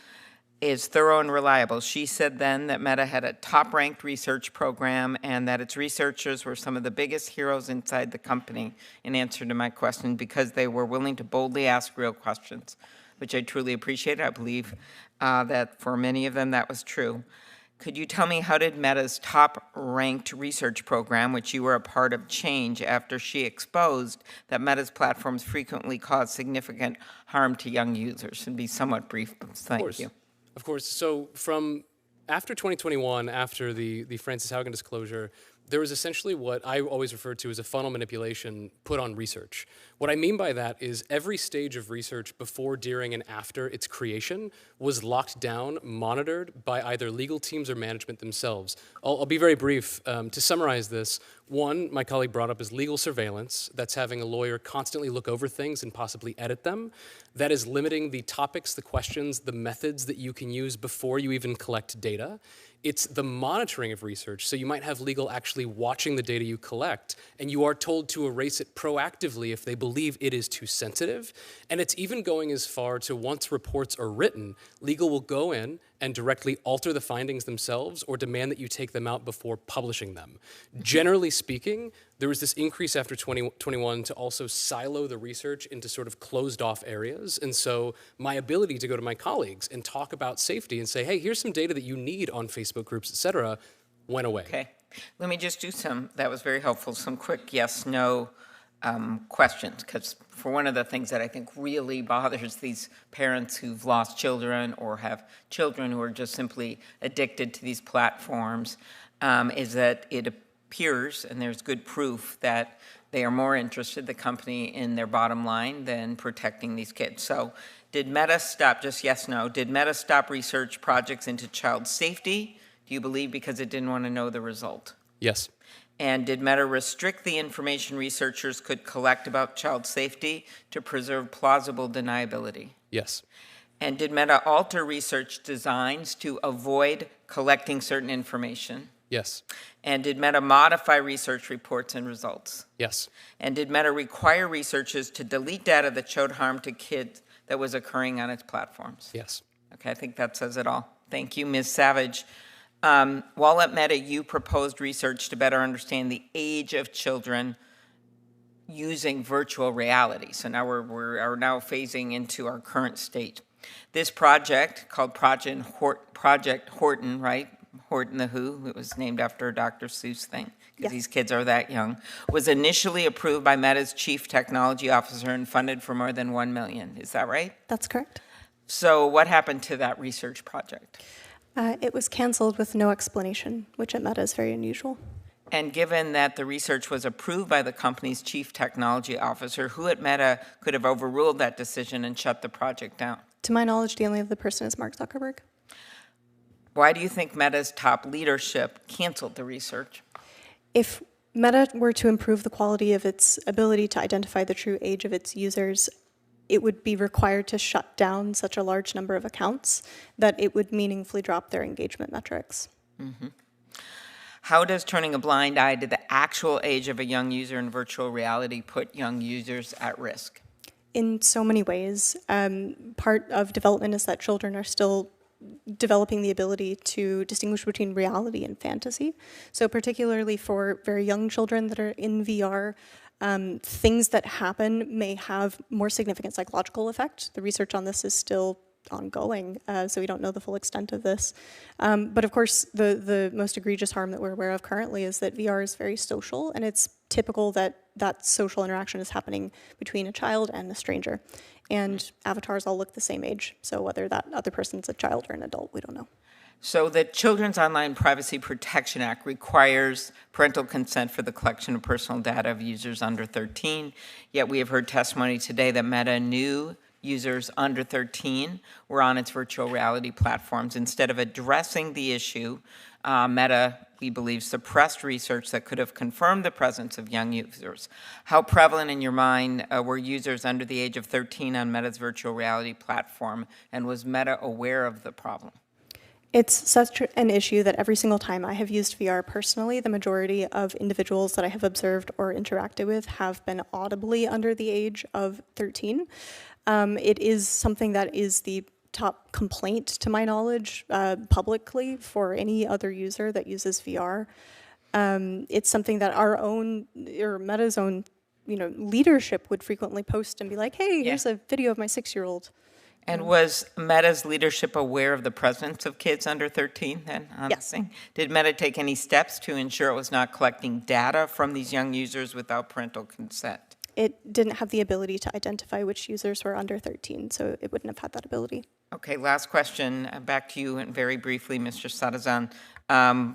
is thorough and reliable. She said then that Meta had a top-ranked research program and that its researchers were some of the biggest heroes inside the company in answer to my question because they were willing to boldly ask real questions, which I truly appreciate. I believe that for many of them that was true. Could you tell me how did Meta's top-ranked research program, which you were a part of, change after she exposed that Meta's platforms frequently cause significant harm to young users? And be somewhat brief, thank you. Of course. So from after 2021, after the Frances Haugen disclosure, there was essentially what I always refer to as a funnel manipulation put on research. What I mean by that is every stage of research before, during, and after its creation was locked down, monitored by either legal teams or management themselves. I'll be very brief. To summarize this, one, my colleague brought up is legal surveillance. That's having a lawyer constantly look over things and possibly edit them. That is limiting the topics, the questions, the methods that you can use before you even collect data. It's the monitoring of research. So you might have legal actually watching the data you collect, and you are told to erase it proactively if they believe it is too sensitive. And it's even going as far to once reports are written, legal will go in and directly alter the findings themselves or demand that you take them out before publishing them. Generally speaking, there was this increase after 2021 to also silo the research into sort of closed off areas. And so my ability to go to my colleagues and talk about safety and say, hey, here's some data that you need on Facebook groups, et cetera, went away. Okay. Let me just do that was very helpful, some quick yes, no questions, because for one of the things that I think really bothers these parents who've lost children or have children who are just simply addicted to these platforms is that it appears, and there's good proof, that they are more interested, the company, in their bottom line than protecting these kids. So did Meta stop, just yes, no, did Meta stop research projects into child safety, do you believe, because it didn't want to know the result? Yes. And did Meta restrict the information researchers could collect about child safety to preserve plausible deniability? Yes. And did Meta alter research designs to avoid collecting certain information? Yes. And did Meta modify research reports and results? Yes. And did Meta require researchers to delete data that showed harm to kids that was occurring on its platforms? Yes. Okay, I think that says it all. Thank you, Ms. Savage. While at Meta, you proposed research to better understand the age of children using virtual reality. So now we're now phasing into our current state. This project, called Project Horton, right? Horton the Who, it was named after a Dr. Seuss thing, because these kids are that young, was initially approved by Meta's chief technology officer and funded for more than $1 million. Is that right? That's correct. So what happened to that research project? It was canceled with no explanation, which at Meta is very unusual. And given that the research was approved by the company's chief technology officer, who at Meta could have overruled that decision and shut the project down? To my knowledge, the only other person is Mark Zuckerberg. Why do you think Meta's top leadership canceled the research? If Meta were to improve the quality of its ability to identify the true age of its users, it would be required to shut down such a large number of accounts that it would meaningfully drop their engagement metrics. Mm-hmm. How does turning a blind eye to the actual age of a young user in virtual reality put young users at risk? In so many ways. Part of development is that children are still developing the ability to distinguish between reality and fantasy. So particularly for very young children that are in VR, things that happen may have more significant psychological effect. The research on this is still ongoing, so we don't know the full extent of this. But of course, the most egregious harm that we're aware of currently is that VR is very social, and it's typical that that social interaction is happening between a child and a stranger. And avatars all look the same age, so whether that other person's a child or an adult, we don't know. So the Children's Online Privacy Protection Act requires parental consent for the collection of personal data of users under 13, yet we have heard testimony today that Meta knew users under 13 were on its virtual reality platforms. Instead of addressing the issue, Meta, we believe, suppressed research that could have confirmed the presence of young users. How prevalent in your mind were users under the age of 13 on Meta's virtual reality platform, and was Meta aware of the problem? It's such an issue that every single time I have used VR personally, the majority of individuals that I have observed or interacted with have been audibly under the age of 13. It is something that is the top complaint, to my knowledge, publicly for any other user that uses VR. It's something that our own, or Meta's own, leadership would frequently post and be like, hey, here's a video of my 6-year-old. And was Meta's leadership aware of the presence of kids under 13 then? Yes. Did Meta take any steps to ensure it was not collecting data from these young users without parental consent? It didn't have the ability to identify which users were under 13, so it wouldn't have had that ability. Okay, last question. Back to you, and very briefly, Mr. Sarazan.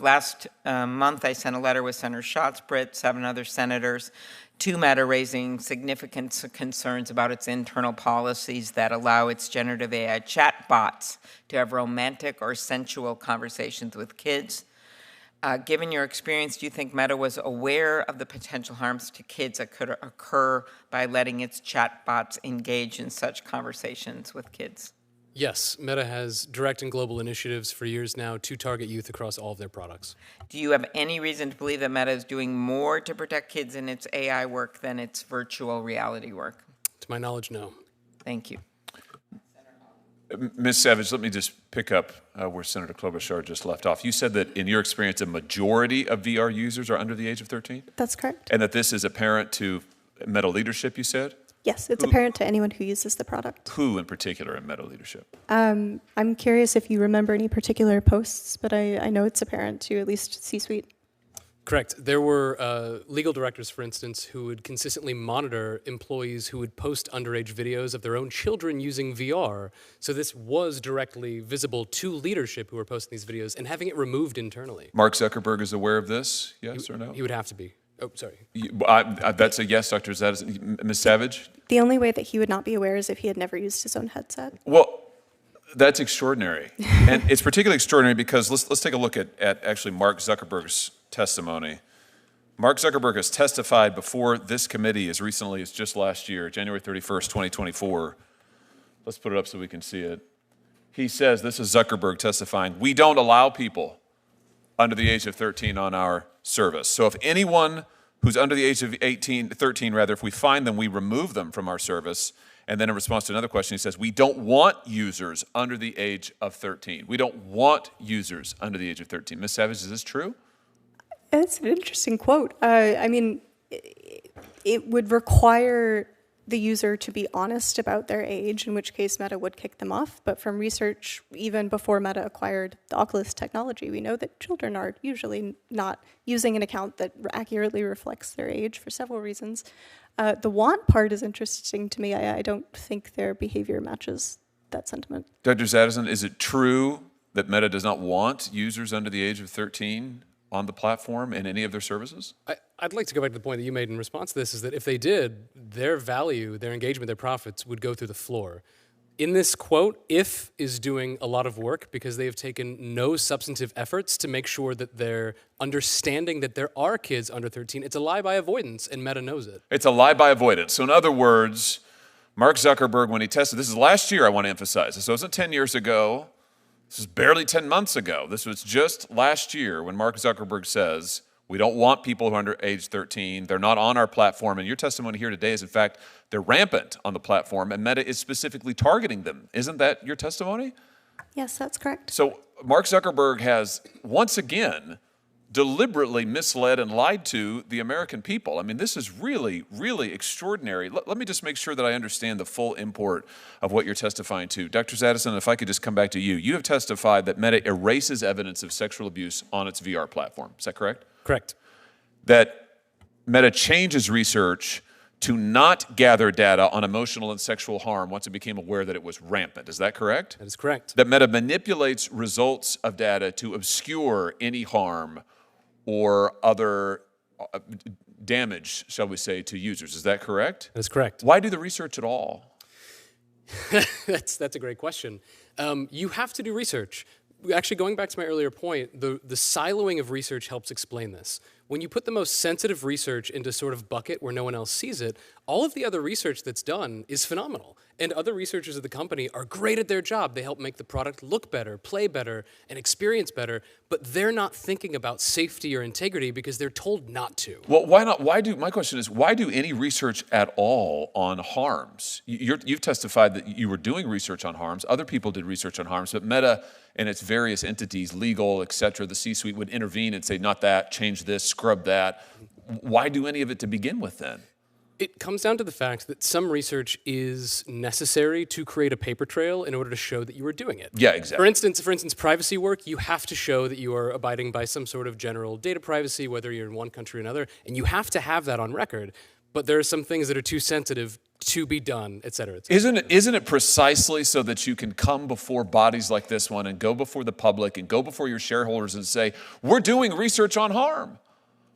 Last month, I sent a letter with Senator Schatz, Britt, 7 other senators, to Meta, raising significant concerns about its internal policies that allow its generative AI chatbots to have romantic or sensual conversations with kids. Given your experience, do you think Meta was aware of the potential harms to kids that could occur by letting its chatbots engage in such conversations with kids? Yes, Meta has direct and global initiatives for years now to target youth across all of their products. Do you have any reason to believe that Meta is doing more to protect kids in its AI work than its virtual reality work? To my knowledge, no. Thank you. Ms. Savage, let me just pick up where Senator Klobuchar just left off. You said that in your experience, a majority of VR users are under the age of 13? That's correct. And that this is apparent to Meta leadership, you said? Yes, it's apparent to anyone who uses the product. Who in particular in Meta leadership? I'm curious if you remember any particular posts, but I know it's apparent to at least C-suite. Correct. There were legal directors, for instance, who would consistently monitor employees who would post underage videos of their own children using VR. So this was directly visible to leadership who were posting these videos and having it removed internally. Mark Zuckerberg is aware of this, yes or no? He would have to be. Oh, sorry. That's a yes, Dr. Zadis. Ms. Savage? The only way that he would not be aware is if he had never used his own headset. Well, that's extraordinary. And it's particularly extraordinary because let's take a look at actually Mark Zuckerberg's testimony. Mark Zuckerberg has testified before this committee as recently as just last year, January 31st, 2024. Let's put it up so we can see it. He says, this is Zuckerberg testifying, we don't allow people under the age of 13 on our service. So if anyone who's under the age of 13, if we find them, we remove them from our service. And then in response to another question, he says, we don't want users under the age of 13. We don't want users under the age of 13. Ms. Savage, is this true? It's an interesting quote. I mean, it would require the user to be honest about their age, in which case Meta would kick them off. But from research, even before Meta acquired the Oculus technology, we know that children are usually not using an account that accurately reflects their age for several reasons. The want part is interesting to me. I don't think their behavior matches that sentiment. Dr. Zadison, is it true that Meta does not want users under the age of 13 on the platform in any of their services? I'd like to go back to the point that you made in response to this, is that if they did, their value, their engagement, their profits would go through the floor. In this quote, If is doing a lot of work because they have taken no substantive efforts to make sure that they're understanding that there are kids under 13. It's a lie by avoidance, and Meta knows it. It's a lie by avoidance. So in other words, Mark Zuckerberg, when he tested, this is last year, I want to emphasize. So it wasn't 10 years ago. This is barely 10 months ago. This was just last year when Mark Zuckerberg says, we don't want people who are under age 13. They're not on our platform. And your testimony here today is, in fact, they're rampant on the platform, and Meta is specifically targeting them. Isn't that your testimony? Yes, that's correct. So Mark Zuckerberg has, once again, deliberately misled and lied to the American people. I mean, this is really, really extraordinary. Let me just make sure that I understand the full import of what you're testifying to. Dr. Zadison, if I could just come back to you. You have testified that Meta erases evidence of sexual abuse on its VR platform. Is that correct? Correct. That Meta changes research to not gather data on emotional and sexual harm once it became aware that it was rampant. Is that correct? That is correct. That Meta manipulates results of data to obscure any harm or other damage, shall we say, to users. Is that correct? That is correct. Why do the research at all? That's a great question. You have to do research. Actually, going back to my earlier point, the siloing of research helps explain this. When you put the most sensitive research into sort of bucket where no one else sees it, all of the other research that's done is phenomenal. And other researchers at the company are great at their job. They help make the product look better, play better, and experience better, but they're not thinking about safety or integrity because they're told not to. Well, why not? My question is, why do any research at all on harms? You've testified that you were doing research on harms. Other people did research on harms, but Meta and its various entities, legal, et cetera, the C-suite would intervene and say, not that, change this, scrub that. Why do any of it to begin with then? It comes down to the fact that some research is necessary to create a paper trail in order to show that you are doing it. Yeah, exactly. For instance, privacy work, you have to show that you are abiding by some sort of general data privacy, whether you're in one country or another, and you have to have that on record. But there are some things that are too sensitive to be done, et cetera, et cetera. Isn't it precisely so that you can come before bodies like this one and go before the public and go before your shareholders and say, we're doing research on harm.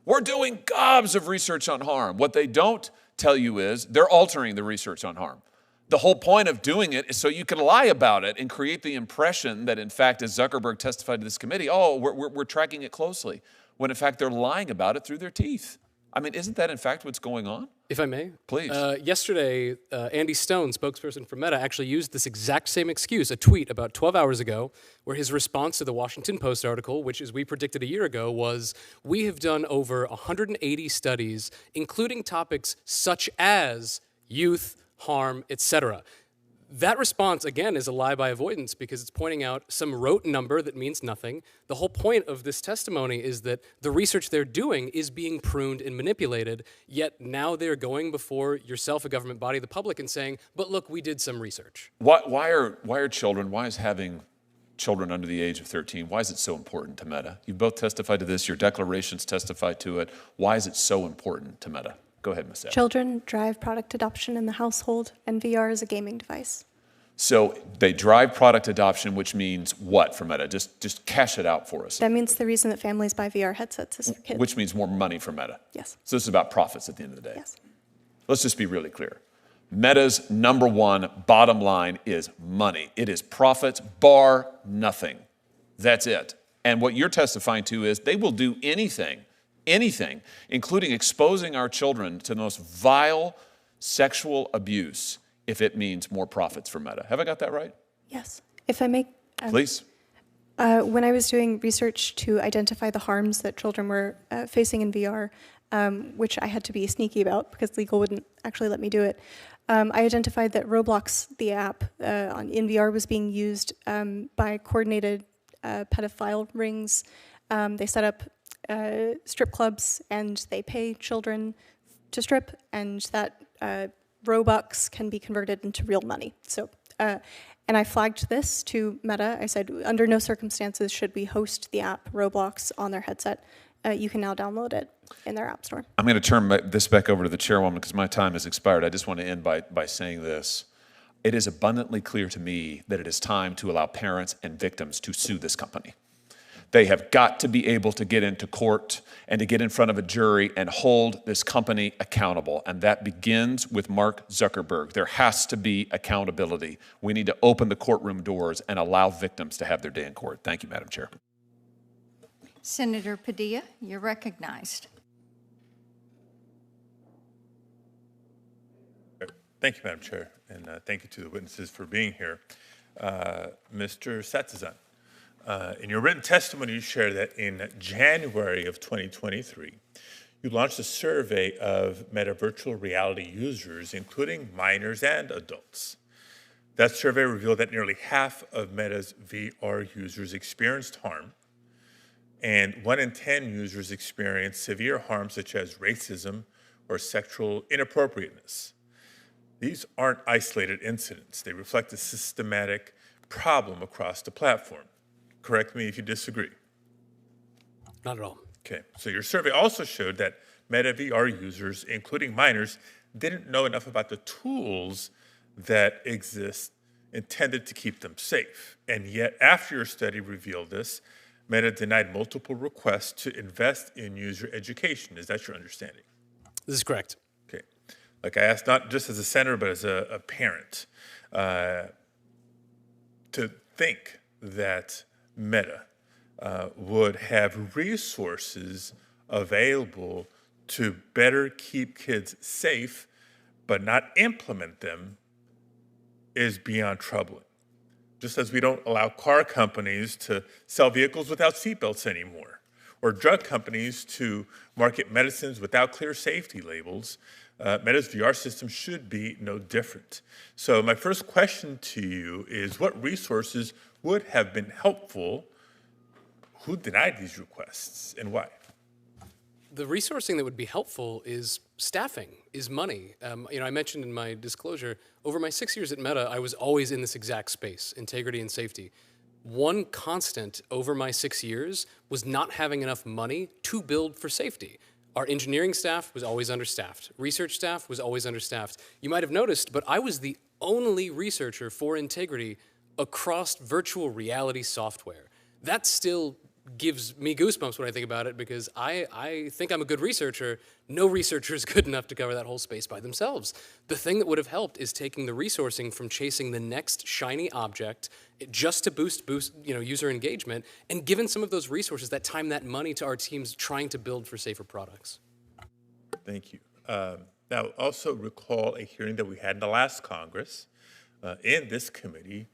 We're doing gobs of research on harm. What they don't tell you is they're altering the research on harm. The whole point of doing it is so you can lie about it and create the impression that, in fact, as Zuckerberg testified to this committee, we're tracking it closely, when in fact they're lying about it through their teeth. I mean, isn't that in fact what's going on? If I may? Please. Yesterday, Andy Stone, spokesperson for Meta, actually used this exact same excuse, a tweet about 12 hours ago, where his response to the Washington Post article, which as we predicted a year ago, was, we have done over 180 studies, including topics such as youth, harm, etc. That response, again, is a lie by avoidance because it's pointing out some rote number that means nothing. The whole point of this testimony is that the research they're doing is being pruned and manipulated, yet now they're going before yourself, a government body, the public, and saying, but look, we did some research. Why are children, why is having children under the age of 13, why is it so important to Meta? You both testified to this, your declarations testify to it. Why is it so important to Meta? Go ahead, Ms. Adams. Children drive product adoption in the household, and VR is a gaming device. So they drive product adoption, which means what for Meta? Just cash it out for us. That means the reason that families buy VR headsets is for kids. Which means more money for Meta. Yes. So this is about profits at the end of the day. Yes. Let's just be really clear. Meta's number one bottom line is money. It is profits, bar nothing. That's it. And what you're testifying to is they will do anything, including exposing our children to the most vile sexual abuse if it means more profits for Meta. Have I got that right? Yes. If I may. Please. When I was doing research to identify the harms that children were facing in VR, which I had to be sneaky about because legal wouldn't actually let me do it, I identified that Roblox, the app in VR, was being used by coordinated pedophile rings. They set up strip clubs and they pay children to strip, and that Robux can be converted into real money. So, and I flagged this to Meta. I said, under no circumstances should we host the app Roblox on their headset. You can now download it in their app store. I'm going to turn this back over to the chairwoman because my time has expired. I just want to end by saying this. It is abundantly clear to me that it is time to allow parents and victims to sue this company. They have got to be able to get into court and to get in front of a jury and hold this company accountable. And that begins with Mark Zuckerberg. There has to be accountability. We need to open the courtroom doors and allow victims to have their day in court. Thank you, Madam Chair. Senator Padilla, you're recognized. Thank you, Madam Chair, and thank you to the witnesses for being here. Mr. Satzazan, in your written testimony, you shared that in January of 2023, you launched a survey of Meta virtual reality users, including minors and adults. That survey revealed that nearly half of Meta's VR users experienced harm, and 1 in 10 users experienced severe harm such as racism or sexual inappropriateness. These aren't isolated incidents. They reflect a systematic problem across the platform. Correct me if you disagree. Not at all. Okay, so your survey also showed that Meta VR users, including minors, didn't know enough about the tools that exist intended to keep them safe. And yet, after your study revealed this, Meta denied multiple requests to invest in user education. Is that your understanding? This is correct. Okay. Like I asked, not just as a senator, but as a parent, to think that Meta would have resources available to better keep kids safe, but not implement them is beyond troubling. Just as we don't allow car companies to sell vehicles without seatbelts anymore, or drug companies to market medicines without clear safety labels, Meta's VR system should be no different. So my first question to you is, what resources would have been helpful? Who denied these requests and why? The resourcing that would be helpful is staffing, is money. I mentioned in my disclosure, over my 6 years at Meta, I was always in this exact space, integrity and safety. One constant over my 6 years was not having enough money to build for safety. Our engineering staff was always understaffed. Research staff was always understaffed. You might have noticed, but I was the only researcher for integrity across virtual reality software. That still gives me goosebumps when I think about it, because I think I'm a good researcher. No researcher is good enough to cover that whole space by themselves. The thing that would have helped is taking the resourcing from chasing the next shiny object just to boost user engagement, and given some of those resources, that time, that money to our teams trying to build for safer products. Thank you. Now, also recall a hearing that we had in the last Congress in this committee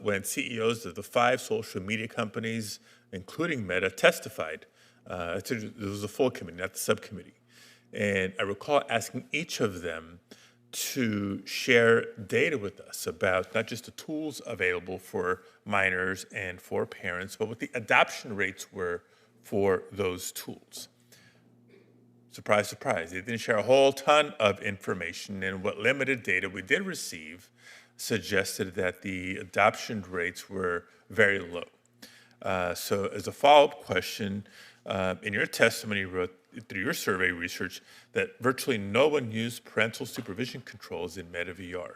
when CEOs of the 5 social media companies, including Meta, testified. It was a full committee, not the subcommittee. And I recall asking each of them to share data with us about not just the tools available for minors and for parents, but what the adoption rates were for those tools. Surprise, surprise, they didn't share a whole ton of information, and what limited data we did receive suggested that the adoption rates were very low. So as a follow-up question, in your testimony, you wrote through your survey research that virtually no one used parental supervision controls in Meta VR.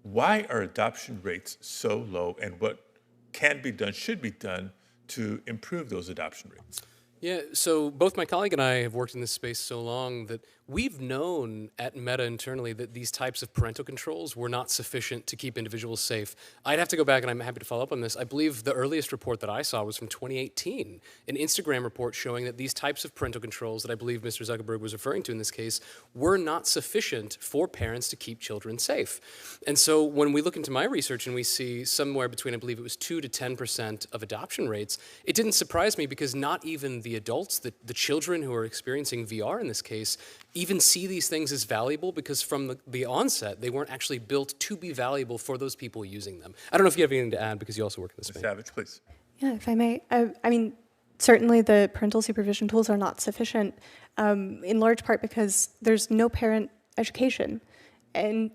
Why are adoption rates so low, and what can be done, should be done, to improve those adoption rates? Yeah, so both my colleague and I have worked in this space so long that we've known at Meta internally that these types of parental controls were not sufficient to keep individuals safe. I'd have to go back, and I'm happy to follow up on this. I believe the earliest report that I saw was from 2018, an Instagram report showing that these types of parental controls that I believe Mr. Zuckerberg was referring to in this case were not sufficient for parents to keep children safe. And so when we look into my research and we see somewhere between, I believe it was 2 to 10% of adoption rates, it didn't surprise me, because not even the adults, the children who are experiencing VR in this case, even see these things as valuable, because from the onset, they weren't actually built to be valuable for those people using them. I don't know if you have anything to add, because you also work in this space. Ms. Savage, please. Yeah, if I may. I mean, certainly the parental supervision tools are not sufficient, in large part because there's no parent education. And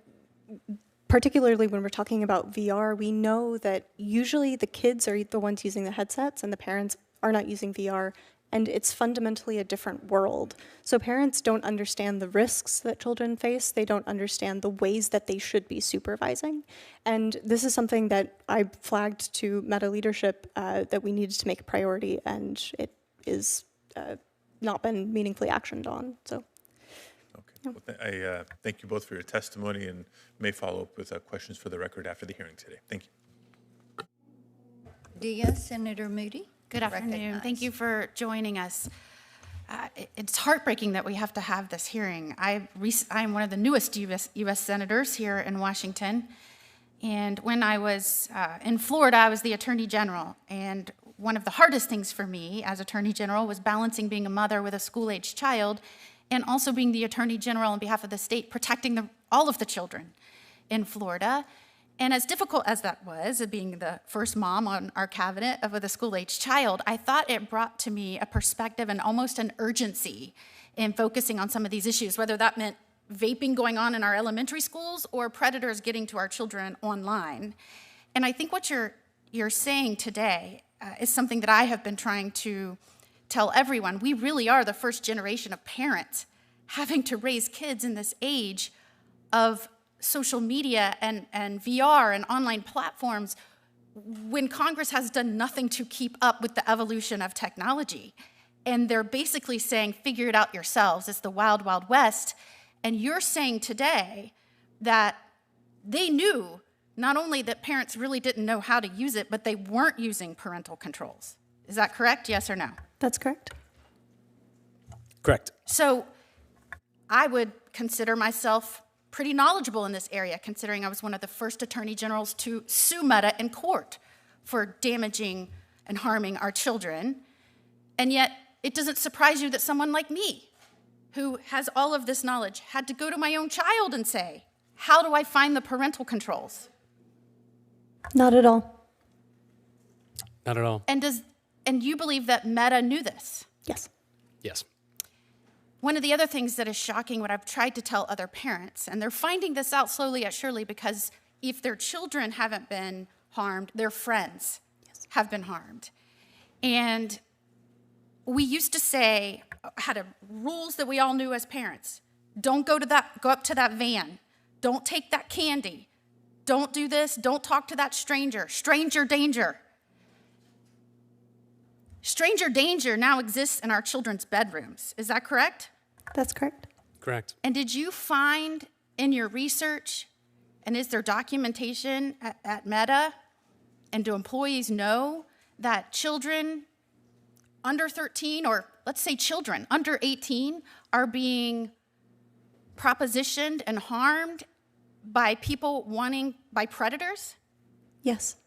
particularly when we're talking about VR, we know that usually the kids are the ones using the headsets and the parents are not using VR and it's fundamentally a different world. So parents don't understand the risks that children face. They don't understand the ways that they should be supervising. And this is something that I flagged to Meta leadership that we needed to make a priority, and it is not been meaningfully actioned on. So. Okay. Well, I thank you both for your testimony and may follow up with questions for the record after the hearing today. Thank you. Senator Moody. Good afternoon. Recognized. Thank you for joining us. It's heartbreaking that we have to have this hearing. I'm one of the newest U.S. senators here in Washington. And when I was in Florida, I was the Attorney General. And one of the hardest things for me as Attorney General was balancing being a mother with a school-aged child and also being the Attorney General on behalf of the state, protecting all of the children in Florida. And as difficult as that was, being the first mom on our cabinet with a school-aged child, I thought it brought to me a perspective and almost an urgency in focusing on some of these issues, whether that meant vaping going on in our elementary schools or predators getting to our children online. And I think what you're saying today is something that I have been trying to tell everyone. We really are the first generation of parents having to raise kids in this age of social media and VR and online platforms when Congress has done nothing to keep up with the evolution of technology. And they're basically saying, figure it out yourselves. It's the wild, wild west. And you're saying today that they knew not only that parents really didn't know how to use it, but they weren't using parental controls. Is that correct? Yes or no? That's correct. Correct. So I would consider myself pretty knowledgeable in this area, considering I was one of the first attorney generals to sue Meta in court for damaging and harming our children. And yet, it doesn't surprise you that someone like me, who has all of this knowledge, had to go to my own child and say, how do I find the parental controls? Not at all. Not at all. And you believe that Meta knew this? Yes. Yes. One of the other things that is shocking, what I've tried to tell other parents, and they're finding this out slowly yet surely, because if their children haven't been harmed, their friends have been harmed. And we used to say, had rules that we all knew as parents. Don't go up to that van. Don't take that candy. Don't do this. Don't talk to that stranger. Stranger danger. Stranger danger now exists in our children's bedrooms. Is that correct? That's correct. Correct. And did you find in your research, and is there documentation at Meta, and do employees know that children under 13, or let's say children under 18, are being propositioned and harmed by by predators? Yes.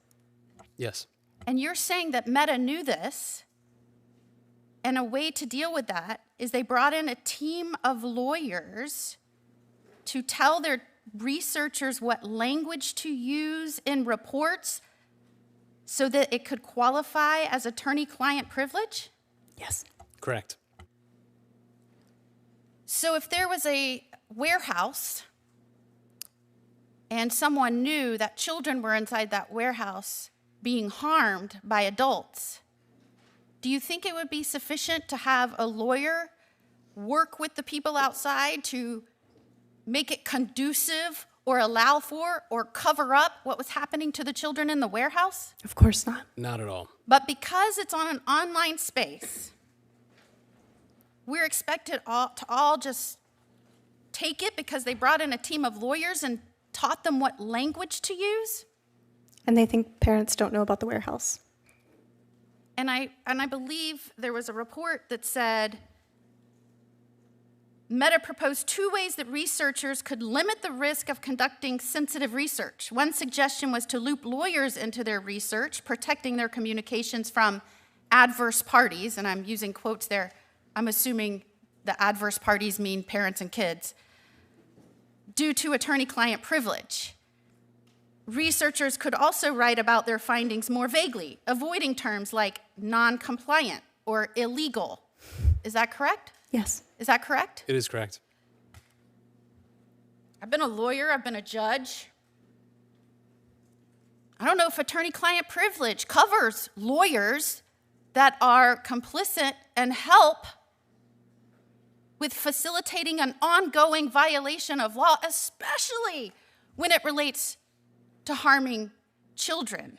Yes. And you're saying that Meta knew this, and a way to deal with that is they brought in a team of lawyers to tell their researchers what language to use in reports so that it could qualify as attorney-client privilege? Yes. Correct. So if there was a warehouse and someone knew that children were inside that warehouse being harmed by adults, do you think it would be sufficient to have a lawyer work with the people outside to make it conducive or allow for or cover up what was happening to the children in the warehouse? Of course not. Not at all. But because it's on an online space, we're expected to all just take it because they brought in a team of lawyers and taught them what language to use? And they think parents don't know about the warehouse. And I believe there was a report that said Meta proposed 2 ways that researchers could limit the risk of conducting sensitive research. One suggestion was to loop lawyers into their research, protecting their communications from adverse parties, and I'm using quotes there. I'm assuming the adverse parties mean parents and kids, due to attorney-client privilege. Researchers could also write about their findings more vaguely, avoiding terms like non-compliant or illegal. Is that correct? Yes. Is that correct? It is correct. I've been a lawyer, I've been a judge. I don't know if attorney-client privilege covers lawyers that are complicit and help with facilitating an ongoing violation of law, especially when it relates to harming children.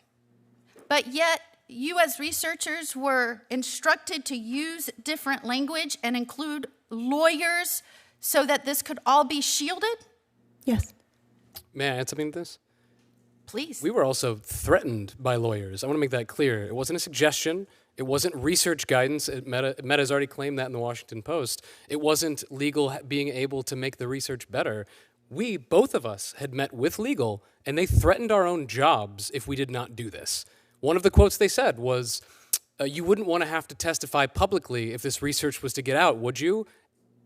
But yet, you as researchers were instructed to use different language and include lawyers so that this could all be shielded? Yes. May I add something to this? Please. We were also threatened by lawyers. I want to make that clear. It wasn't a suggestion. It wasn't research guidance. Meta's already claimed that in the Washington Post. It wasn't legal being able to make the research better. We, both of us, had met with legal, and they threatened our own jobs if we did not do this. One of the quotes they said was, you wouldn't want to have to testify publicly if this research was to get out, would you?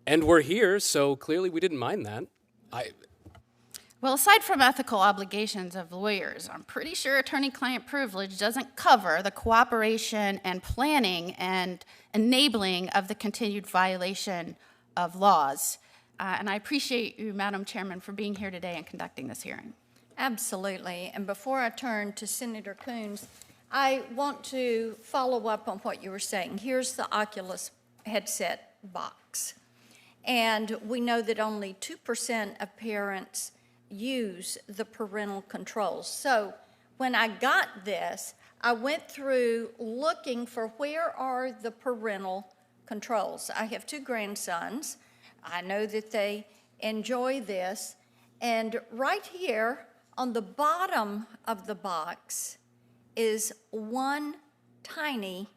And we're here, so clearly we didn't mind that. Well, aside from ethical obligations of lawyers, I'm pretty sure attorney-client privilege doesn't cover the cooperation and planning and enabling of the continued violation of laws. And I appreciate you, Madam Chairman, for being here today and conducting this hearing. Absolutely. And before I turn to Senator Coons, I want to follow up on what you were saying. Here's the Oculus headset box. And we know that only 2% of parents use the parental controls. So when I got this, I went through looking for where are the parental controls. I have 2 grandsons. I know that they enjoy this. And right here on the bottom of the box is one tiny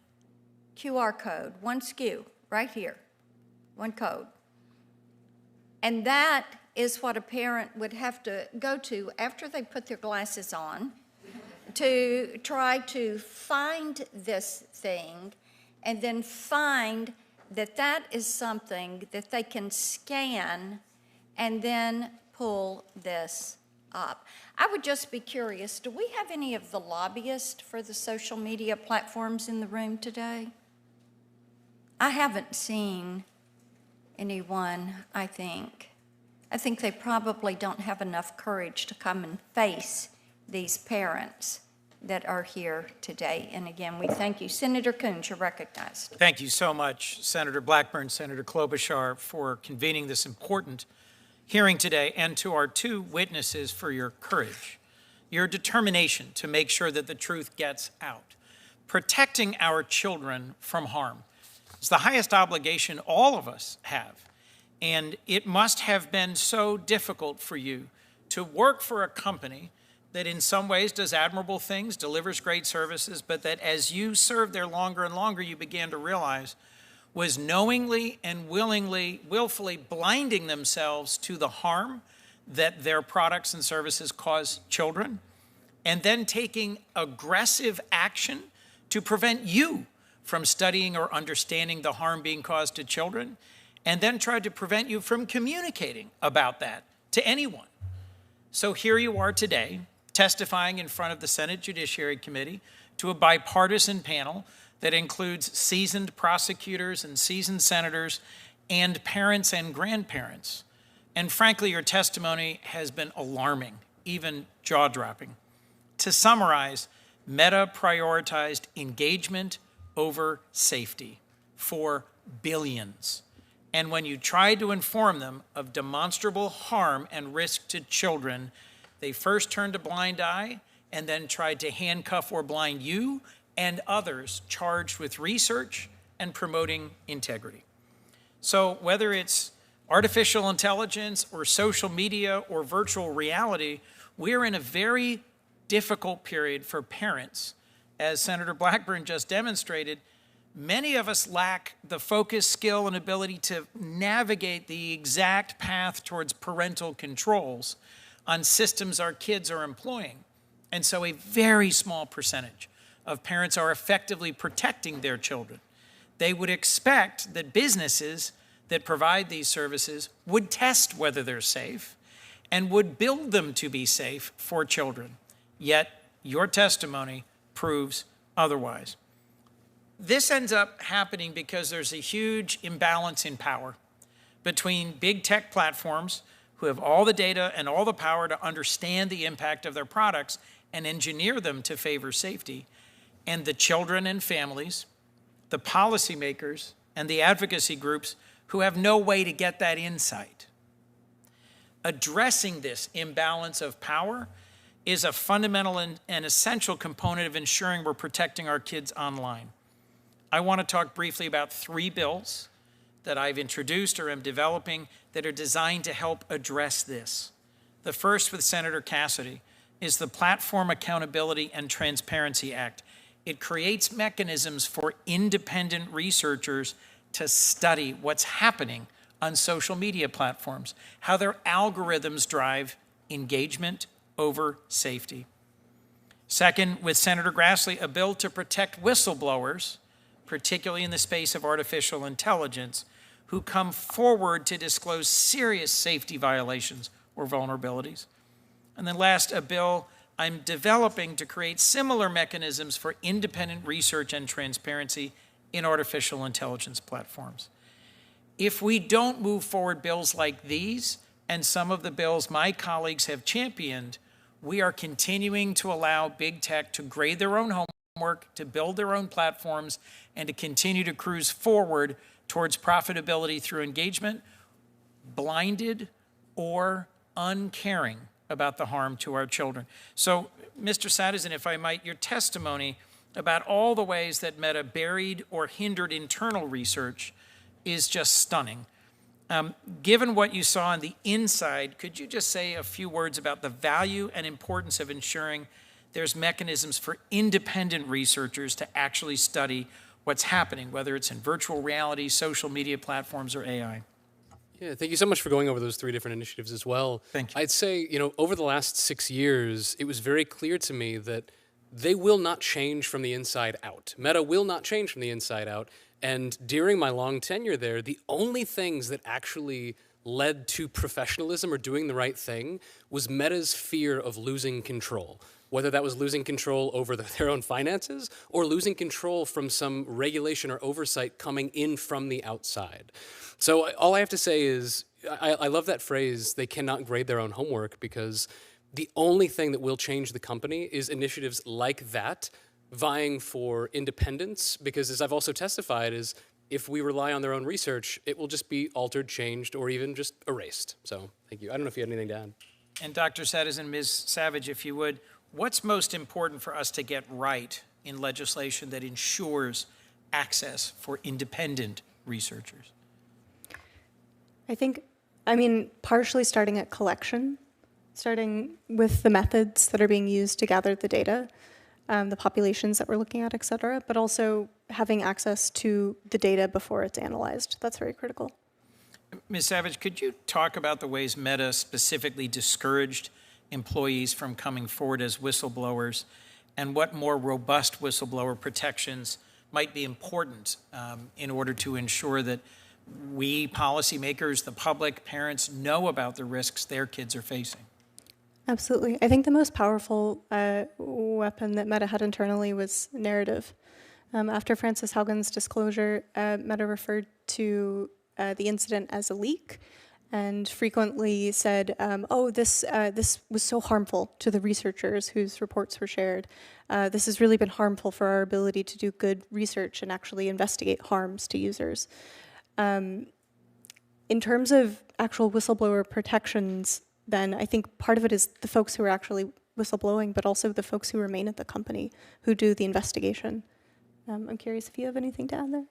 QR code, one SKU, right here, one code. And that is what a parent would have to go to after they put their glasses on to try to find this thing and then find that that is something that they can scan and then pull this up. I would just be curious, do we have any of the lobbyists for the social media platforms in the room today? I haven't seen anyone, I think. I think they probably don't have enough courage to come and face these parents that are here today. And again, we thank you. Senator Coons, you're recognized. Thank you so much, Senator Blackburn, Senator Klobuchar, for convening this important hearing today, and to our 2 witnesses for your courage, your determination to make sure that the truth gets out. Protecting our children from harm is the highest obligation all of us have. And it must have been so difficult for you to work for a company that in some ways does admirable things, delivers great services, but that as you served there longer and longer, you began to realize was knowingly and willfully blinding themselves to the harm that their products and services cause children, and then taking aggressive action to prevent you from studying or understanding the harm being caused to children, and then tried to prevent you from communicating about that to anyone. So here you are today, testifying in front of the Senate Judiciary Committee to a bipartisan panel that includes seasoned prosecutors and seasoned senators and parents and grandparents. And frankly, your testimony has been alarming, even jaw-dropping. To summarize, Meta prioritized engagement over safety for billions. And when you tried to inform them of demonstrable harm and risk to children, they first turned a blind eye and then tried to handcuff or blind you and others charged with research and promoting integrity. So whether it's artificial intelligence or social media or virtual reality, we're in a very difficult period for parents. As Senator Blackburn just demonstrated, many of us lack the focus, skill, and ability to navigate the exact path towards parental controls on systems our kids are employing. And so a very small percentage of parents are effectively protecting their children. They would expect that businesses that provide these services would test whether they're safe and would build them to be safe for children. Yet your testimony proves otherwise. This ends up happening because there's a huge imbalance in power between big tech platforms who have all the data and all the power to understand the impact of their products and engineer them to favor safety, and the children and families the policymakers, and the advocacy groups who have no way to get that insight. Addressing this imbalance of power is a fundamental and essential component of ensuring we're protecting our kids online. I want to talk briefly about 3 bills that I've introduced or am developing that are designed to help address this. The first, with Senator Cassidy, is the Platform Accountability and Transparency Act. It creates mechanisms for independent researchers to study what's happening on social media platforms, how their algorithms drive engagement over safety. Second, with Senator Grassley, a bill to protect whistleblowers, particularly in the space of artificial intelligence, who come forward to disclose serious safety violations or vulnerabilities. And then last, a bill I'm developing to create similar mechanisms for independent research and transparency in artificial intelligence platforms. If we don't move forward bills like these, and some of the bills my colleagues have championed, we are continuing to allow big tech to grade their own homework, to build their own platforms, and to continue to cruise forward towards profitability through engagement, blinded or uncaring about the harm to our children. So, Mr. Sadison, if I might, your testimony about all the ways that Meta buried or hindered internal research is just stunning. Given what you saw on the inside, could you just say a few words about the value and importance of ensuring there's mechanisms for independent researchers to actually study what's happening, whether it's in virtual reality, social media platforms, or AI? Yeah, thank you so much for going over those 3 different initiatives as well. Thank you. I'd say, over the last 6 years, it was very clear to me that they will not change from the inside out. Meta will not change from the inside out. And during my long tenure there, the only things that actually led to professionalism or doing the right thing was Meta's fear of losing control, whether that was losing control over their own finances or losing control from some regulation or oversight coming in from the outside. So all I have to say is, I love that phrase, they cannot grade their own homework, because the only thing that will change the company is initiatives like that, vying for independence, because as I've also testified, is if we rely on their own research, it will just be altered, changed, or even just erased. So thank you. I don't know if you had anything to add. And Dr. Sadison, Ms. Savage, if you would, what's most important for us to get right in legislation that ensures access for independent researchers? Partially starting at collection, starting with the methods that are being used to gather the data, the populations that we're looking at, et cetera, but also having access to the data before it's analyzed. That's very critical. Ms. Savage, could you talk about the ways Meta specifically discouraged employees from coming forward as whistleblowers, and what more robust whistleblower protections might be important in order to ensure that we policymakers, the public, parents know about the risks their kids are facing? Absolutely. I think the most powerful weapon that Meta had internally was narrative. After Frances Haugen's disclosure, Meta referred to the incident as a leak and frequently said, this was so harmful to the researchers whose reports were shared. This has really been harmful for our ability to do good research and actually investigate harms to users. In terms of actual whistleblower protections, then I think part of it is the folks who are actually whistleblowing, but also the folks who remain at the company who do the investigation. I'm curious if you have anything to add there.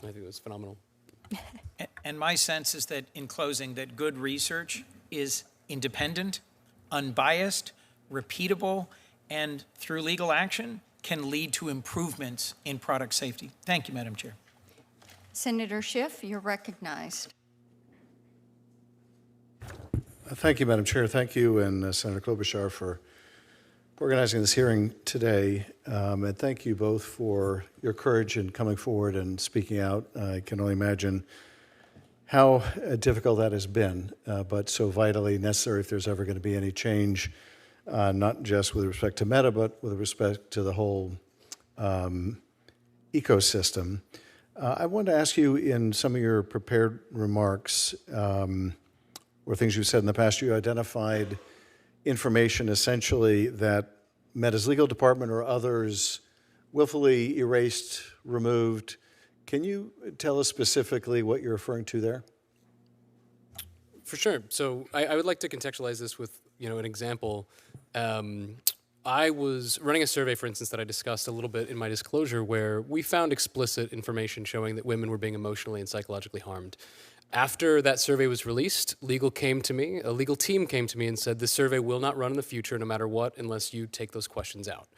I think it was phenomenal. And my sense is that, in closing, that good research is independent, unbiased, repeatable, and through legal action can lead to improvements in product safety. Thank you, Madam Chair. Senator Schiff, you're recognized. Thank you, Madam Chair. Thank you and Senator Klobuchar for organizing this hearing today. And thank you both for your courage in coming forward and speaking out. I can only imagine how difficult that has been, but so vitally necessary if there's ever going to be any change, not just with respect to Meta, but with respect to the whole ecosystem. I wanted to ask you, in some of your prepared remarks, or things you've said in the past, you identified information essentially that Meta's legal department or others willfully erased, removed, Can you tell us specifically what you're referring to there? For sure. So I would like to contextualize this with, an example. I was running a survey, for instance, that I discussed a little bit in my disclosure, where we found explicit information showing that women were being emotionally and psychologically harmed. After that survey was released, a legal team came to me and said, this survey will not run in the future no matter what unless you take those questions out.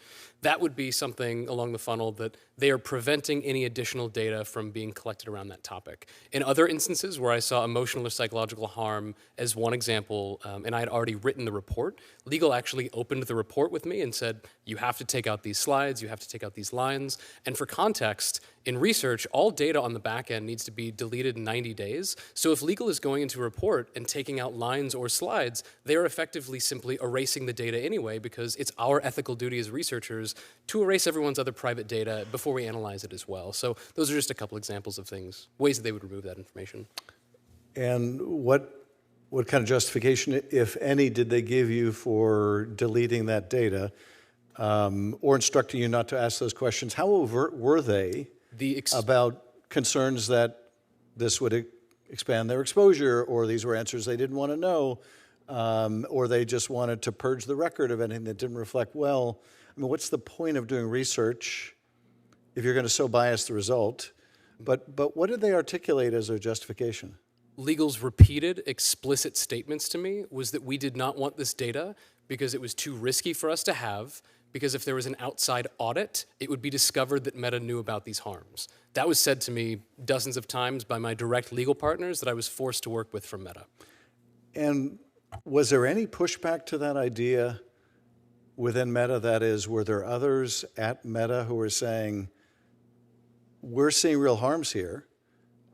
That would be something along the funnel that they are preventing any additional data from being collected around that topic. In other instances where I saw emotional or psychological harm as one example, and I had already written the report, legal actually opened the report with me and said, you have to take out these slides, you have to take out these lines. And for context, in research, all data on the back end needs to be deleted in 90 days. So if legal is going into a report and taking out lines or slides, they are effectively simply erasing the data anyway, because it's our ethical duty as researchers to erase everyone's other private data before we analyze it as well. So those are just a couple examples of ways that they would remove that information. And what kind of justification, if any, did they give you for deleting that data, or instructing you not to ask those questions? How overt were they about concerns that this would expand their exposure, or these were answers they didn't want to know, or they just wanted to purge the record of anything that didn't reflect well? I mean, what's the point of doing research if you're going to so bias the result? But what did they articulate as their justification? Legal's repeated explicit statements to me was that we did not want this data because it was too risky for us to have, because if there was an outside audit, it would be discovered that Meta knew about these harms. That was said to me dozens of times by my direct legal partners that I was forced to work with from Meta. And was there any pushback to that idea within Meta? That is, were there others at Meta who were saying, we're seeing real harms here,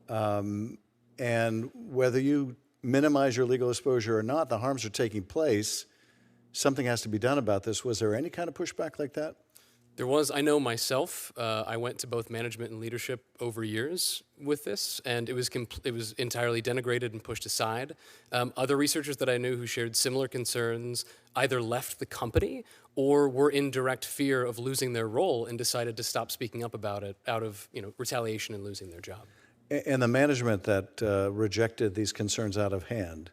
and whether you minimize your legal exposure or not, the harms are taking place. Something has to be done about this. Was there any kind of pushback like that? There was. I know myself. I went to both management and leadership over years with this, and it was entirely denigrated and pushed aside. Other researchers that I knew who shared similar concerns either left the company or were in direct fear of losing their role and decided to stop speaking up about it out of retaliation and losing their job. And the management that rejected these concerns out of hand,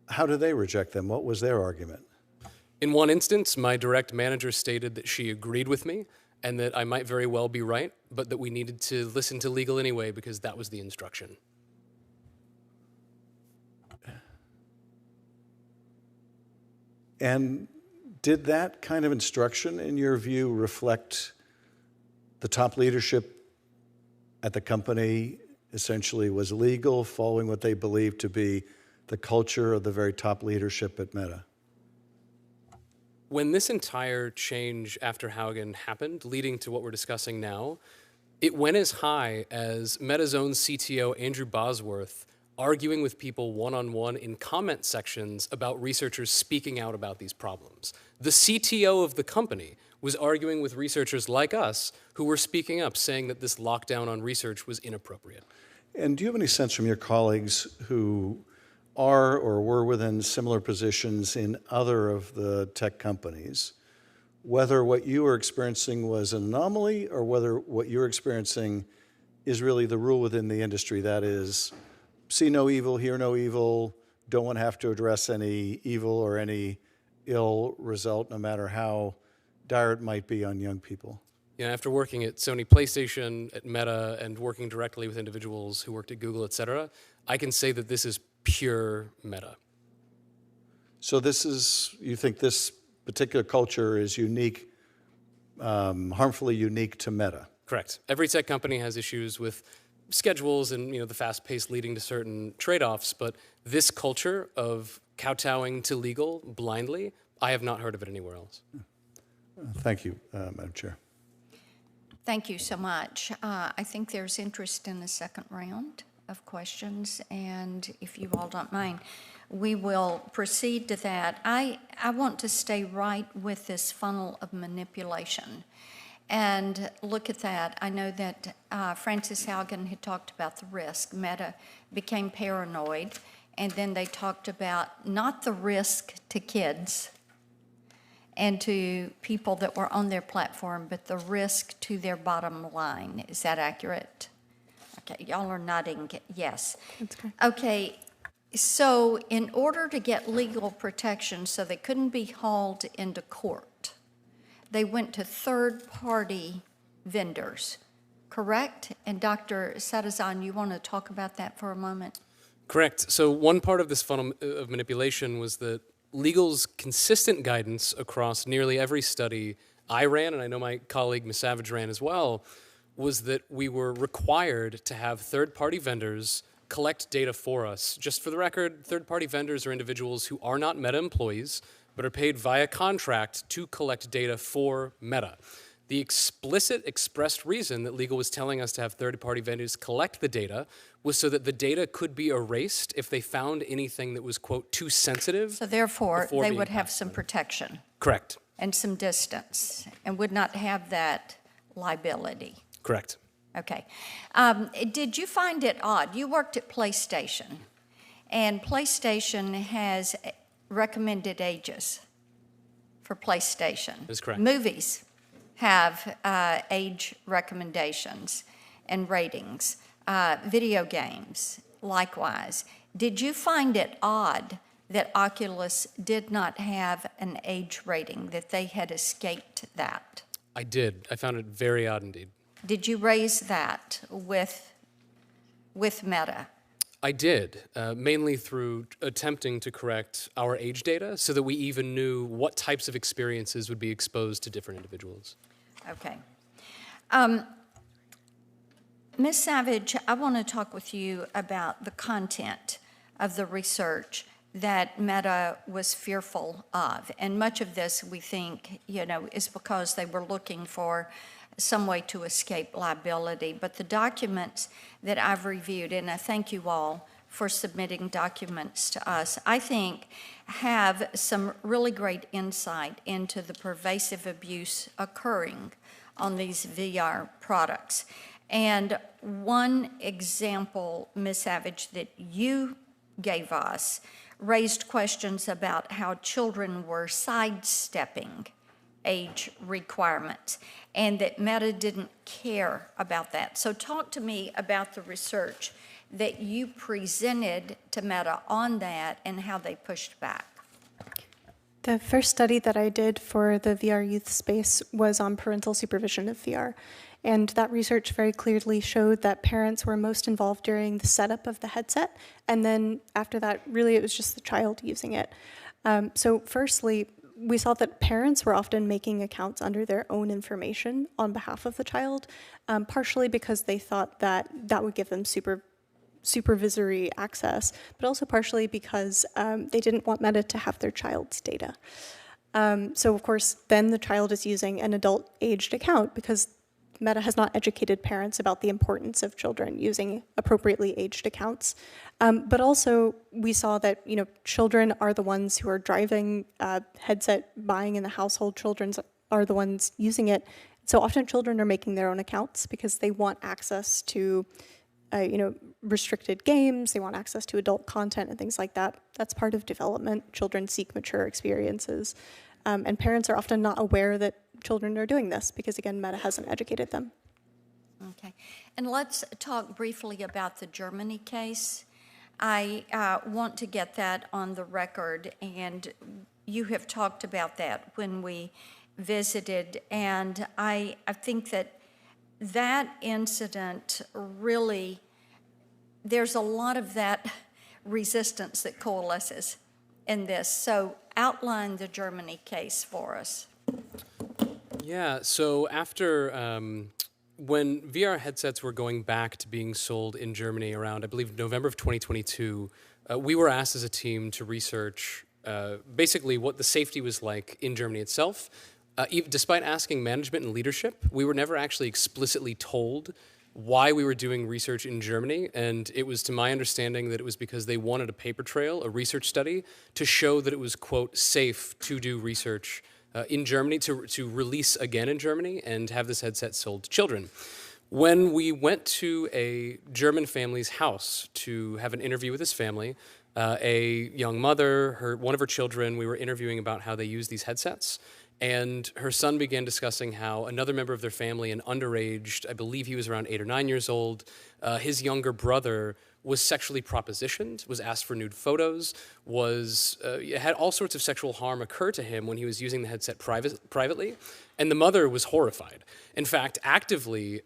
how did they reject them? What was their argument? In one instance, my direct manager stated that she agreed with me and that I might very well be right, but that we needed to listen to legal anyway because that was the instruction. And did that kind of instruction, in your view, reflect the top leadership at the company essentially was legal, following what they believed to be the culture of the very top leadership at Meta? When this entire change after Haugen happened, leading to what we're discussing now, it went as high as Meta's own CTO, Andrew Bosworth, arguing with people one-on-one in comment sections about researchers speaking out about these problems. The CTO of the company was arguing with researchers like us who were speaking up, saying that this lockdown on research was inappropriate. And do you have any sense from your colleagues who are or were within similar positions in other of the tech companies, whether what you were experiencing was an anomaly or whether what you're experiencing is really the rule within the industry? That is, see no evil, hear no evil, don't want to have to address any evil or any ill result, no matter how dire it might be on young people. After working at Sony PlayStation, at Meta, and working directly with individuals who worked at Google, et cetera, I can say that this is pure Meta. So you think this particular culture is unique, harmfully unique to Meta? Correct. Every tech company has issues with schedules and the fast pace leading to certain trade-offs, but this culture of kowtowing to legal blindly, I have not heard of it anywhere else. Thank you, Madam Chair. Thank you so much. I think there's interest in the second round of questions, and if you all don't mind, we will proceed to that. I want to stay right with this funnel of manipulation and look at that. I know that Frances Haugen had talked about the risk. Meta became paranoid, and then they talked about not the risk to kids, and to people that were on their platform, but the risk to their bottom line. Is that accurate? Okay, y'all are nodding yes. That's correct. Okay, so in order to get legal protection so they couldn't be hauled into court, they went to third-party vendors, correct? And Dr. Sadazan, you want to talk about that for a moment? Correct. So one part of this funnel of manipulation was that legal's consistent guidance across nearly every study I ran, and I know my colleague Ms. Savage ran as well, was that we were required to have third-party vendors collect data for us. Just for the record, third-party vendors are individuals who are not Meta employees, but are paid via contract to collect data for Meta. The explicit expressed reason that legal was telling us to have third-party vendors collect the data was so that the data could be erased if they found anything that was, quote, too sensitive. So therefore, before they being would have passed some on. protection Correct. and some distance and would not have that liability. Correct. Okay. Did you find it odd? You worked at PlayStation, and PlayStation has recommended ages for PlayStation. That's correct. Movies have age recommendations and ratings. Video games, likewise. Did you find it odd that Oculus did not have an age rating, that they had escaped that? I did. I found it very odd indeed. Did you raise that with Meta? I did, mainly through attempting to correct our age data so that we even knew what types of experiences would be exposed to different individuals. Okay. Ms. Savage, I want to talk with you about the content of the research that Meta was fearful of. And much of this, we think, is because they were looking for some way to escape liability. But the documents that I've reviewed, and I thank you all for submitting documents to us, I think have some really great insight into the pervasive abuse occurring on these VR products. And one example, Ms. Savage, that you gave us raised questions about how children were sidestepping age requirements and that Meta didn't care about that. So talk to me about the research that you presented to Meta on that and how they pushed back. The first study that I did for the VR youth space was on parental supervision of VR. And that research very clearly showed that parents were most involved during the setup of the headset. And then after that, really, it was just the child using it. So firstly, we saw that parents were often making accounts under their own information on behalf of the child, partially because they thought that that would give them supervisory access, but also partially because they didn't want Meta to have their child's data. So of course, then the child is using an adult-aged account because Meta has not educated parents about the importance of children using appropriately aged accounts. But also, we saw that children are the ones who are driving headset buying in the household. Children are the ones using it. So often children are making their own accounts because they want access to restricted games, they want access to adult content and things like that. That's part of development. Children seek mature experiences. And parents are often not aware that children are doing this because, again, Meta hasn't educated them. Okay. And let's talk briefly about the Germany case. I want to get that on the record, and you have talked about that when we visited, and I think that incident really, there's a lot of that resistance that coalesces in this. So outline the Germany case for us. Yeah, so after when VR headsets were going back to being sold in Germany around, I believe, November of 2022, we were asked as a team to research basically what the safety was like in Germany itself. Despite asking management and leadership, we were never actually explicitly told why we were doing research in Germany, and it was to my understanding that it was because they wanted a paper trail, a research study, to show that it was, quote, safe to do research in Germany, to release again in Germany and have this headset sold to children. When we went to a German family's house to have an interview with this family, a young mother, one of her children, we were interviewing about how they use these headsets. And her son began discussing how another member of their family, an underage, I believe he was around 8 or 9 years old, his younger brother was sexually propositioned, was asked for nude photos, had all sorts of sexual harm occur to him when he was using the headset privately, and the mother was horrified. In fact, actively,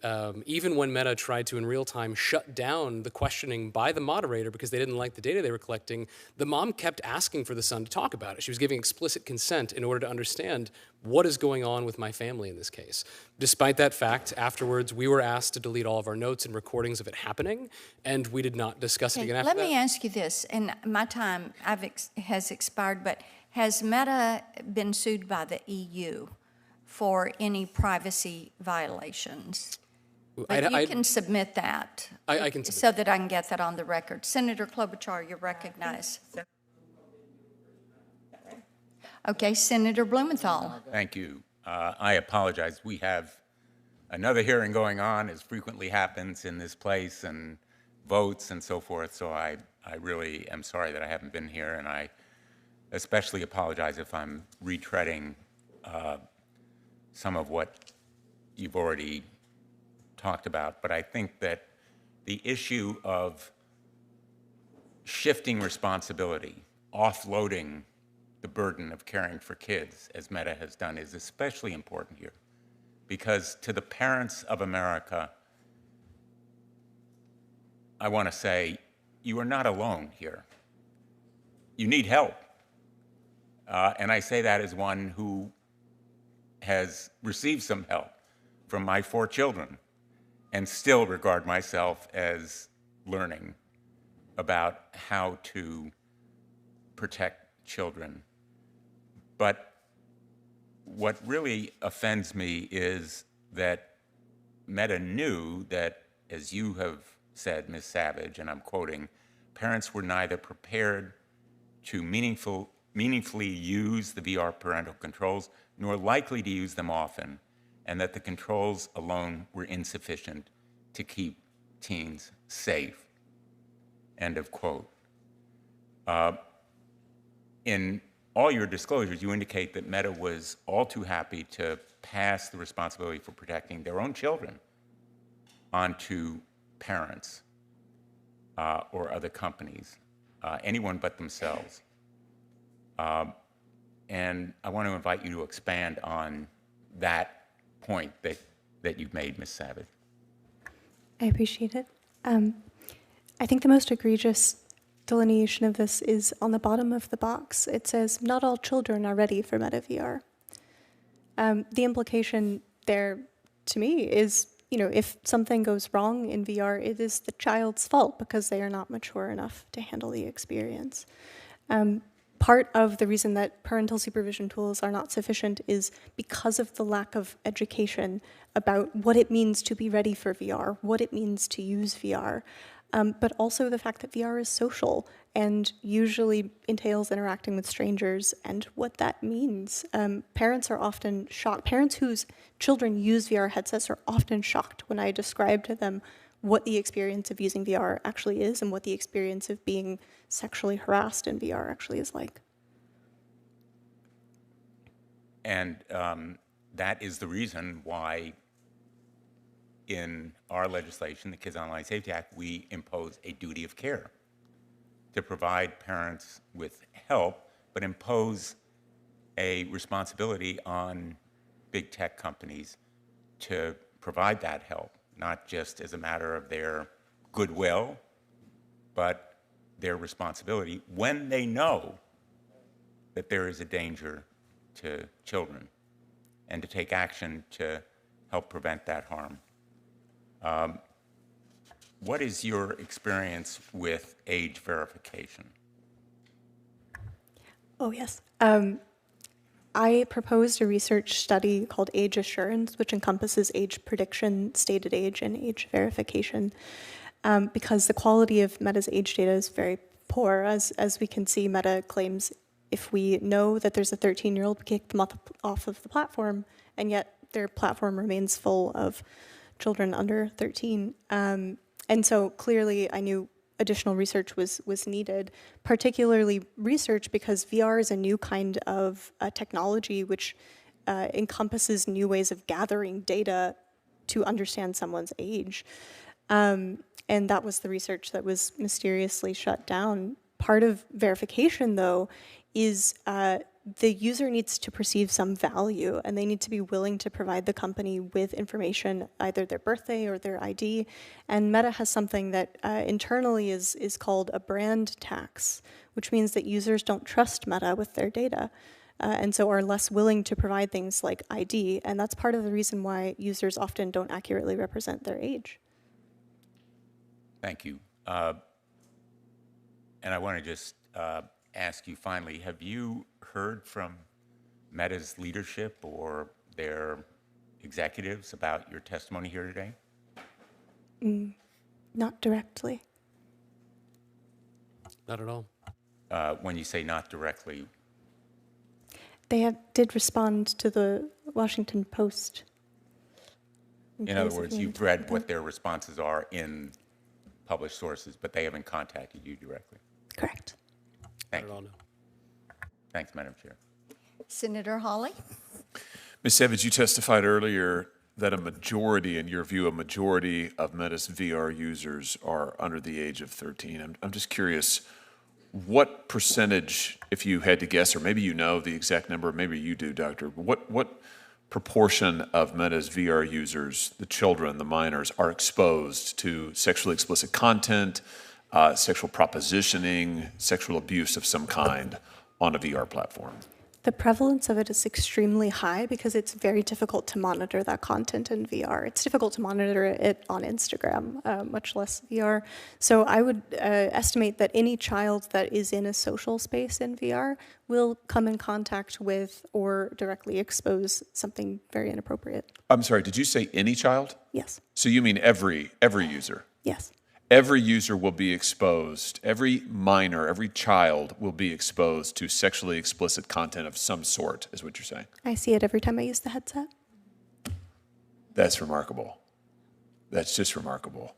even when Meta tried to in real time shut down the questioning by the moderator because they didn't like the data they were collecting, the mom kept asking for the son to talk about it. She was giving explicit consent in order to understand what is going on with my family in this case. Despite that fact, afterwards, we were asked to delete all of our notes and recordings of it happening, and we did not discuss it again after Let that. me ask you this, and my time has expired, but has Meta been sued by the EU for any privacy violations? But you can submit that. I can submit so that I can get that on the record. Senator Klobuchar, you're recognized. Okay, Senator Blumenthal. Thank you. I apologize. We have another hearing going on, as frequently happens in this place, and votes and so forth. So I really am sorry that I haven't been here, and I especially apologize if I'm retreading some of what you've already talked about. But I think that the issue of shifting responsibility, offloading the burden of caring for kids, as Meta has done, is especially important here. Because to the parents of America, I want to say, you are not alone here. You need help. And I say that as one who has received some help from my 4 children and still regard myself as learning about how to protect children. But what really offends me is that Meta knew that, as you have said, Ms. Savage, and I'm quoting, parents were neither prepared to meaningfully use the VR parental controls, nor likely to use them often, and that the controls alone were insufficient to keep teens safe. End of quote. In all your disclosures, you indicate that Meta was all too happy to pass the responsibility for protecting their own children onto parents or other companies, anyone but themselves. And I want to invite you to expand on that point that you've made, Ms. Savage. I appreciate it. I think the most egregious delineation of this is on the bottom of the box. It says, not all children are ready for Meta VR. The implication there, to me, is, if something goes wrong in VR, it is the child's fault because they are not mature enough to handle the experience. Part of the reason that parental supervision tools are not sufficient is because of the lack of education about what it means to be ready for VR, what it means to use VR, but also the fact that VR is social and usually entails interacting with strangers and what that means. Parents are often shocked. Parents whose children use VR headsets are often shocked when I describe to them what the experience of using VR actually is and what the experience of being sexually harassed in VR actually is like. And that is the reason why in our legislation, the Kids Online Safety Act, we impose a duty of care to provide parents with help, but impose a responsibility on big tech companies to provide that help, not just as a matter of their goodwill, but their responsibility when they know that there is a danger to children, and to take action to help prevent that harm. What is your experience with age verification? Oh, yes. I proposed a research study called Age Assurance, which encompasses age prediction, stated age, and age verification, because the quality of Meta's age data is very poor. As we can see, Meta claims if we know that there's a 13-year-old, we kick them off of the platform, and yet their platform remains full of children under 13. And so clearly I knew additional research was needed, particularly research because VR is a new kind of technology which encompasses new ways of gathering data to understand someone's age. And that was the research that was mysteriously shut down. Part of verification, though, is the user needs to perceive some value, and they need to be willing to provide the company with information, either their birthday or their ID. And Meta has something that internally is called a brand tax, which means that users don't trust Meta with their data. And so are less willing to provide things like ID, and that's part of the reason why users often don't accurately represent their age. Thank you. And I want to just ask you finally, have you heard from Meta's leadership or their executives about your testimony here today? Not directly. Not at all. When you say not directly, They did respond to the Washington Post. in other words, you've read what their responses are in published sources, but they haven't contacted you directly. Correct. Thank Not at all, you. no. Thanks, Madam Chair. Senator Hawley? Ms. Savage, you testified earlier that a majority, in your view, a majority of Meta's VR users are under the age of 13. I'm just curious, what percentage, if you had to guess, or maybe you know the exact number, maybe you do, Doctor, what proportion of Meta's VR users, the children, the minors, are exposed to sexually explicit content, sexual propositioning, sexual abuse of some kind on a VR platform? The prevalence of it is extremely high because it's very difficult to monitor that content in VR. It's difficult to monitor it on Instagram, much less VR. So I would estimate that any child that is in a social space in VR will come in contact with or directly expose something very inappropriate. I'm sorry, did you say any child? Yes. So you mean every user? Yes. Every user will be exposed, every minor, every child will be exposed to sexually explicit content of some sort, is what you're saying. I see it every time I use the headset. That's remarkable. That's just remarkable.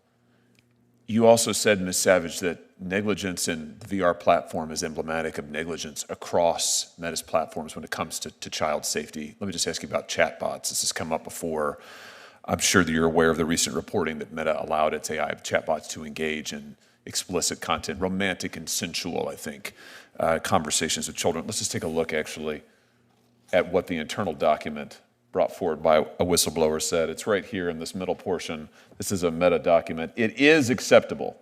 You also said, Ms. Savage, that negligence in the VR platform is emblematic of negligence across Meta's platforms when it comes to child safety. Let me just ask you about chatbots. This has come up before. I'm sure that you're aware of the recent reporting that Meta allowed its AI chatbots to engage in explicit content, romantic and sensual, I think, conversations with children. Let's just take a look, actually, at what the internal document brought forward by a whistleblower said. It's right here in this middle portion. This is a Meta document. It is acceptable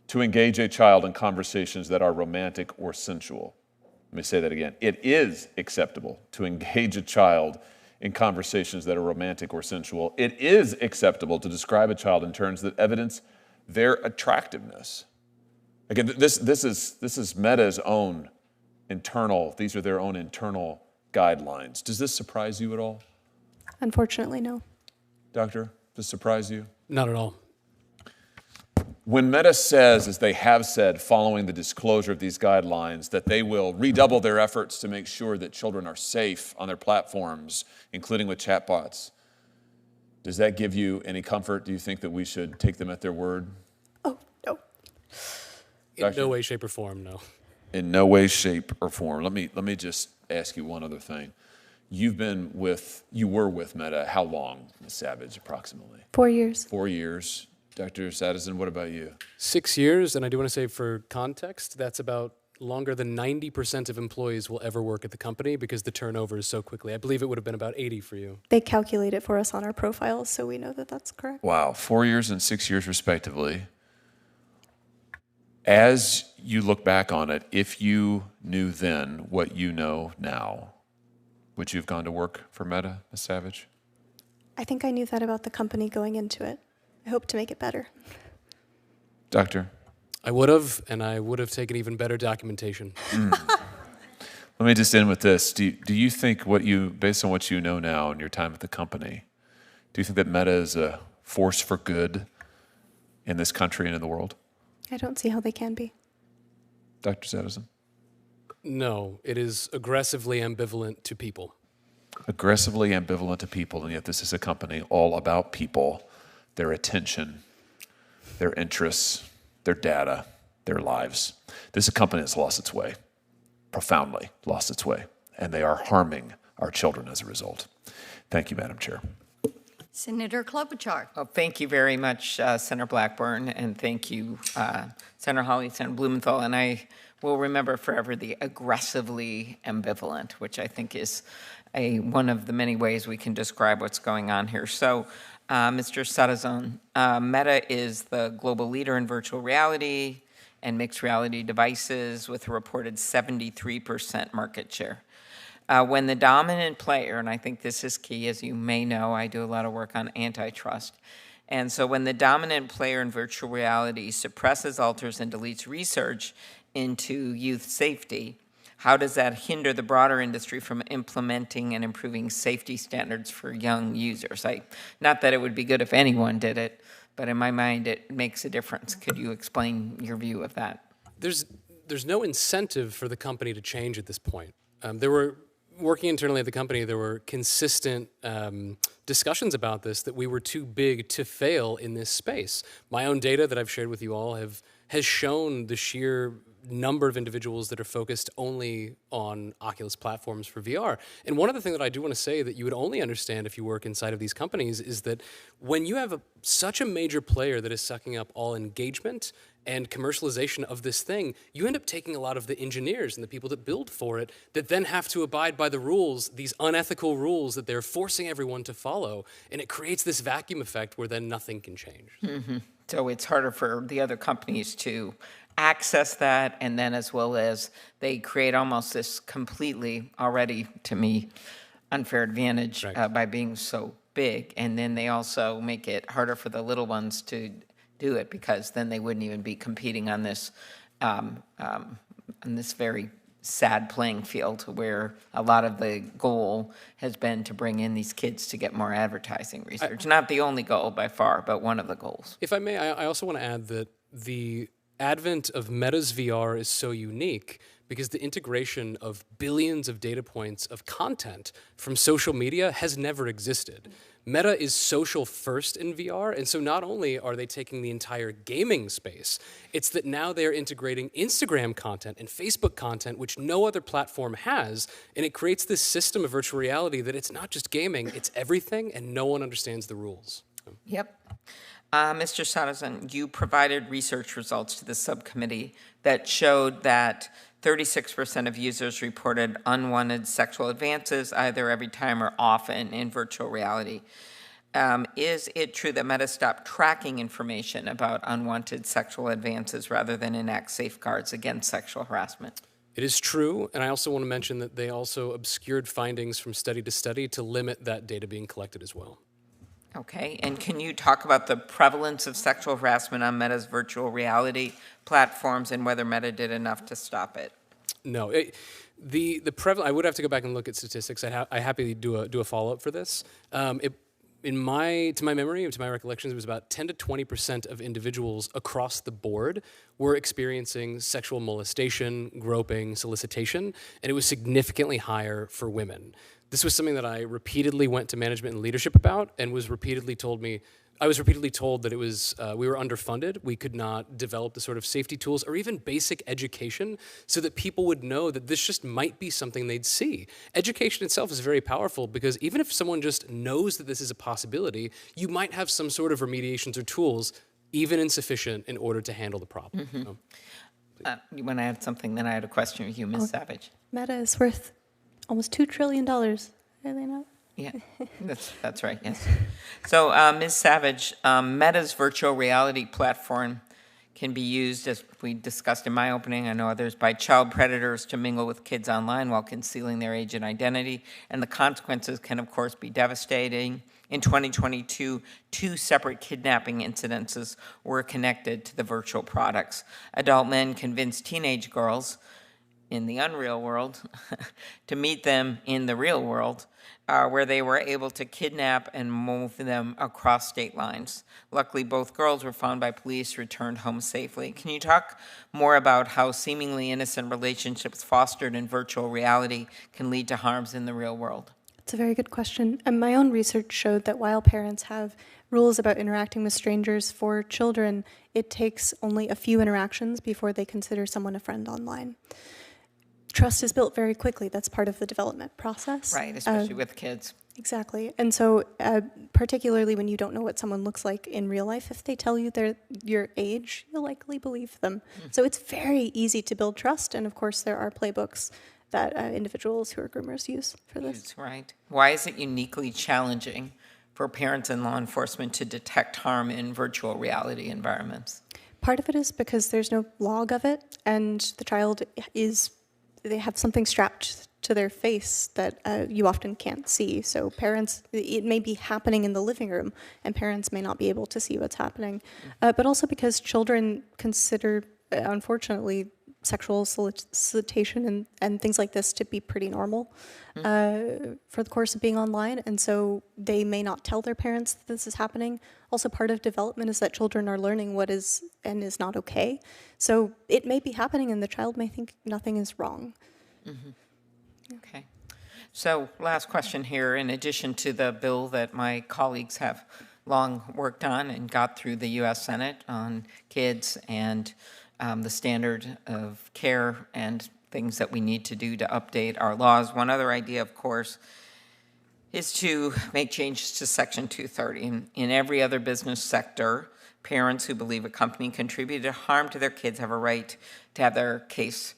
to engage a child in conversations that are romantic or sensual. Let me say that again. It is acceptable to engage a child in conversations that are romantic or sensual. It is acceptable to describe a child in terms that evidence their attractiveness. Again, this is Meta's own internal, these are their own internal guidelines. Does this surprise you at all? Unfortunately, no. Doctor, does this surprise you? Not at all. When Meta says, as they have said following the disclosure of these guidelines, that they will redouble their efforts to make sure that children are safe on their platforms, including with chatbots, does that give you any comfort? Do you think that we should take them at their word? Oh, no. In no way, shape, or form, no. In no way, shape, or form. Let me just ask you one other thing. You were with Meta how long, Ms. Savage, approximately? 4 years. 4 years. Dr. Sadison, what about you? 6 years, and I do want to say for context, that's about longer than 90% of employees will ever work at the company because the turnover is so quickly. I believe it would have been about 80 for you. They calculate it for us on our profiles, so we know that that's correct. Wow, 4 years and 6 years respectively. As you look back on it, if you knew then what you know now, would you have gone to work for Meta, Ms. Savage? I think I knew that about the company going into it. I hope to make it better. Doctor? I would have, and I would have taken even better documentation. Let me just end with this. Do you think based on what you know now and your time at the company, do you think that Meta is a force for good in this country and in the world? I don't see how they can be. Dr. Sadison? No, it is aggressively ambivalent to people. Aggressively ambivalent to people, and yet this is a company all about people, their attention, their interests, their data, their lives. This is a company that's lost its way, profoundly lost its way, and they are harming our children as a result. Thank you, Madam Chair. Senator Klobuchar. Well, thank you very much, Senator Blackburn, and thank you, Senator Hawley, Senator Blumenthal, and I will remember forever the aggressively ambivalent, which I think is one of the many ways we can describe what's going on here. So, Mr. Sarazan, Meta is the global leader in virtual reality and mixed reality devices with a reported 73% market share. When the dominant player, and I think this is key, as you may know, I do a lot of work on antitrust, and so when the dominant player in virtual reality suppresses, alters, and deletes research into youth safety, how does that hinder the broader industry from implementing and improving safety standards for young users? Not that it would be good if anyone did it, but in my mind, it makes a difference. Could you explain your view of that? There's no incentive for the company to change at this point. Working internally at the company, there were consistent discussions about this, that we were too big to fail in this space. My own data that I've shared with you all has shown the sheer number of individuals that are focused only on Oculus platforms for VR. And one other thing that I do want to say that you would only understand if you work inside of these companies is that when you have such a major player that is sucking up all engagement and commercialization of this thing, you end up taking a lot of the engineers and the people that build for it that then have to abide by the rules, these unethical rules that they're forcing everyone to follow. And it creates this vacuum effect where then nothing can change. Mm-hmm. So it's harder for the other companies to access that, and then as well as they create almost this completely, already to me, unfair advantage by being so big. And then they also make it harder for the little ones to do it, because then they wouldn't even be competing on this very sad playing field where a lot of the goal has been to bring in these kids to get more advertising research. Not the only goal by far, but one of the goals. If I may, I also want to add that the advent of Meta's VR is so unique because the integration of billions of data points of content from social media has never existed. Meta is social first in VR, and so not only are they taking the entire gaming space, it's that now they're integrating Instagram content and Facebook content, which no other platform has, and it creates this system of virtual reality that it's not just gaming, it's everything, and no one understands the rules. Yep. Mr. Sarazan, you provided research results to the subcommittee that showed that 36% of users reported unwanted sexual advances either every time or often in virtual reality. Is it true that Meta stopped tracking information about unwanted sexual advances rather than enact safeguards against sexual harassment? It is true, and I also want to mention that they also obscured findings from study to study to limit that data being collected as well. Okay, and can you talk about the prevalence of sexual harassment on Meta's virtual reality platforms and whether Meta did enough to stop it? No, the prevalence. I would have to go back and look at statistics. I happily do a follow up for this. To my memory, to my recollections, it was about 10 to 20% of individuals across the board were experiencing sexual molestation, groping, solicitation, and it was significantly higher for women. This was something that I repeatedly went to management and leadership about, and was repeatedly told that it was we were underfunded. We could not develop the sort of safety tools or even basic education so that people would know that this just might be something they'd see. Education itself is very powerful because even if someone just knows that this is a possibility, you might have some sort of remediations or tools, even insufficient, in order to handle the problem. Mm-hmm. When I had something, then I had a question for you, Ms. Savage. Meta is worth almost $2 trillion. Are they not? Yeah, that's right, yes. So, Ms. Savage, Meta's virtual reality platform can be used, as we discussed in my opening, I know others, by child predators to mingle with kids online while concealing their age and identity, and the consequences can, of course, be devastating. In 2022, 2 separate kidnapping incidences were connected to the virtual products. Adult men convinced teenage girls in the unreal world to meet them in the real world, where they were able to kidnap and move them across state lines. Luckily, both girls were found by police, returned home safely. Can you talk more about how seemingly innocent relationships fostered in virtual reality can lead to harms in the real world? It's a very good question. And my own research showed that while parents have rules about interacting with strangers, for children, it takes only a few interactions before they consider someone a friend online. trust is built very quickly. That's part of the development process. Right, especially with kids. Exactly. And so particularly when you don't know what someone looks like in real life, if they tell you they're your age, you'll likely believe them. So it's very easy to build trust. And of course, there are playbooks that individuals who are groomers use for this. That's right. Why is it uniquely challenging for parents and law enforcement to detect harm in virtual reality environments? Part of it is because there's no log of it, and the child they have something strapped to their face that you often can't see. So parents, it may be happening in the living room, and parents may not be able to see what's happening. But also because children consider, unfortunately, sexual solicitation and things like this to be pretty normal for the course of being online. And so they may not tell their parents that this is happening. Also, part of development is that children are learning what is and is not okay. So it may be happening and the child may think nothing is wrong. Okay. So last question here. In addition to the bill that my colleagues have long worked on and got through the U.S. Senate on kids and the standard of care and things that we need to do to update our laws. One other idea, of course, is to make changes to Section 230. In every other business sector, parents who believe a company contributed harm to their kids have a right to have their case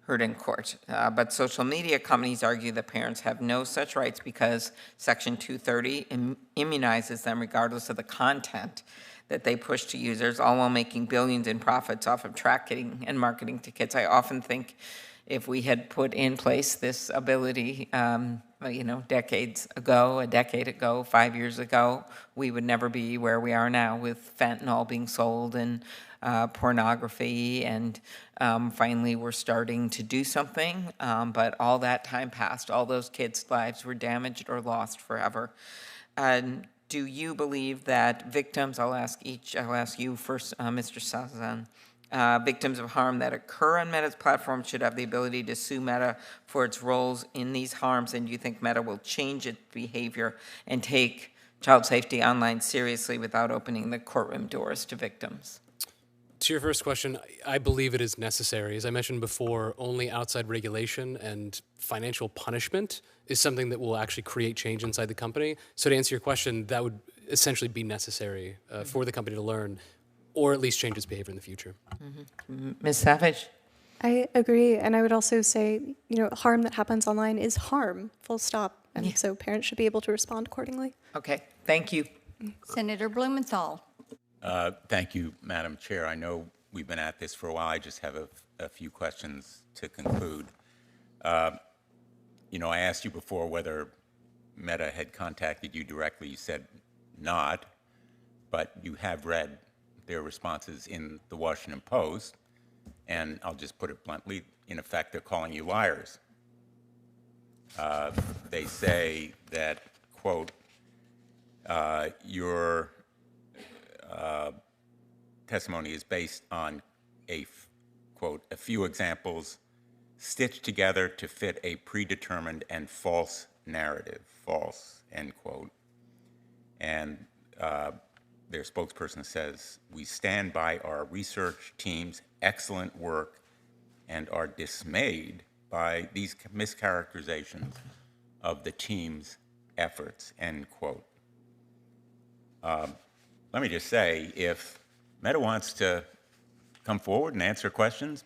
heard in court. But social media companies argue that parents have no such rights because Section 230 immunizes them regardless of the content that they push to users, all while making billions in profits off of tracking and marketing to kids. I often think if we had put in place this ability, decades ago, a decade ago, 5 years ago, we would never be where we are now with fentanyl being sold and pornography. And finally, we're starting to do something. But all that time passed. All those kids' lives were damaged or lost forever. Do you believe that victims, I'll ask you first, Mr. Sazan, victims of harm that occur on Meta's platform should have the ability to sue Meta for its roles in these harms? And do you think Meta will change its behavior and take child safety online seriously without opening the courtroom doors to victims? To your first question, I believe it is necessary. As I mentioned before, only outside regulation and financial punishment is something that will actually create change inside the company. So to answer your question, that would essentially be necessary for the company to learn, or at least change its behavior in the future. Ms. Savage? I agree, and I would also say, harm that happens online is harm, full stop. And so parents should be able to respond accordingly. Okay, thank you. Senator Blumenthal. Thank you, Madam Chair. I know we've been at this for a while. I just have a few questions to conclude. I asked you before whether Meta had contacted you directly. You said not, but you have read their responses in the Washington Post, and I'll just put it bluntly, in effect, they're calling you liars. They say that, quote, your testimony is based on quote, a few examples stitched together to fit a predetermined and false narrative, false, end quote. And their spokesperson says, we stand by our research team's excellent work and are dismayed by these mischaracterizations of the team's efforts, end quote. Let me just say, if Meta wants to come forward and answer questions,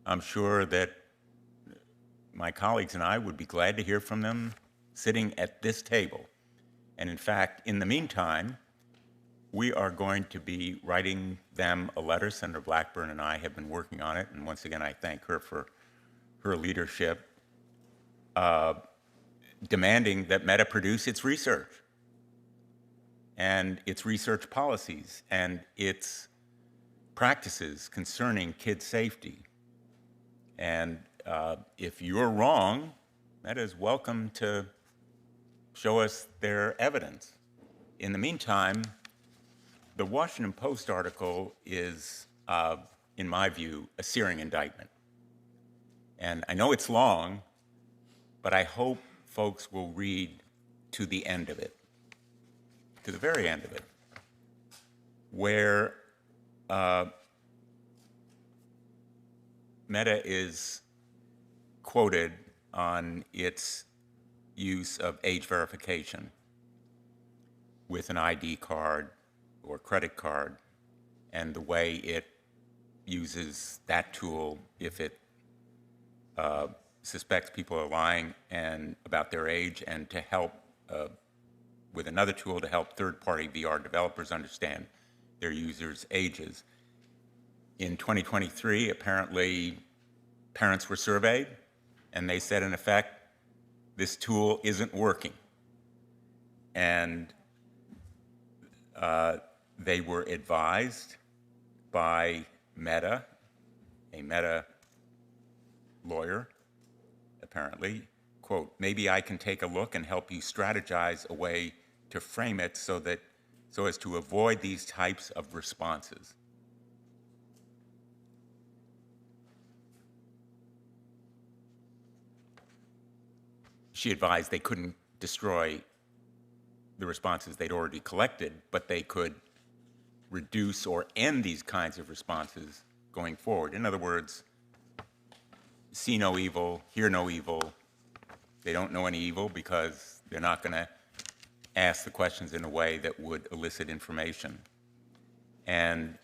I'm sure that my colleagues and I would be glad to hear from them sitting at this table. And in fact, in the meantime, we are going to be writing them a letter. Senator Blackburn and I have been working on it, and once again, I thank her for her leadership, demanding that Meta produce its research and its research policies and its practices concerning kid safety. And if you're wrong, Meta is welcome to show us their evidence. In the meantime, the Washington Post article is, in my view, a searing indictment. And I know it's long, but I hope folks will read to the end of it, to the very end of it, where Meta is quoted on its use of age verification with an ID card or credit card, and the way it uses that tool if it suspects people are lying and about their age, and to help with another tool to help third-party VR developers understand their users' ages. In 2023, apparently parents were surveyed, and they said, in effect, this tool isn't working. And they were advised by Meta, a Meta lawyer, apparently, quote, maybe I can take a look and help you strategize a way to frame it so as to avoid these types of responses. She advised they couldn't destroy the responses they'd already collected, but they could reduce or end these kinds of responses going forward. In other words, see no evil, hear no evil. They don't know any evil because they're not going to ask the questions in a way that would elicit information. And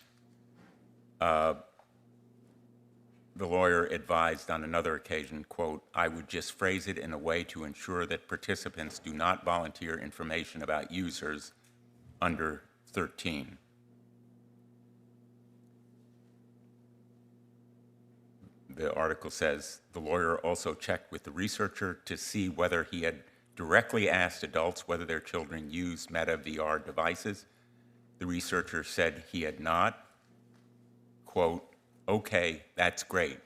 the lawyer advised on another occasion, quote, I would just phrase it in a way to ensure that participants do not volunteer information about users under 13. The article says the lawyer also checked with the researcher to see whether he had directly asked adults whether their children use Meta VR devices. The researcher said he had not. Quote, okay, that's great,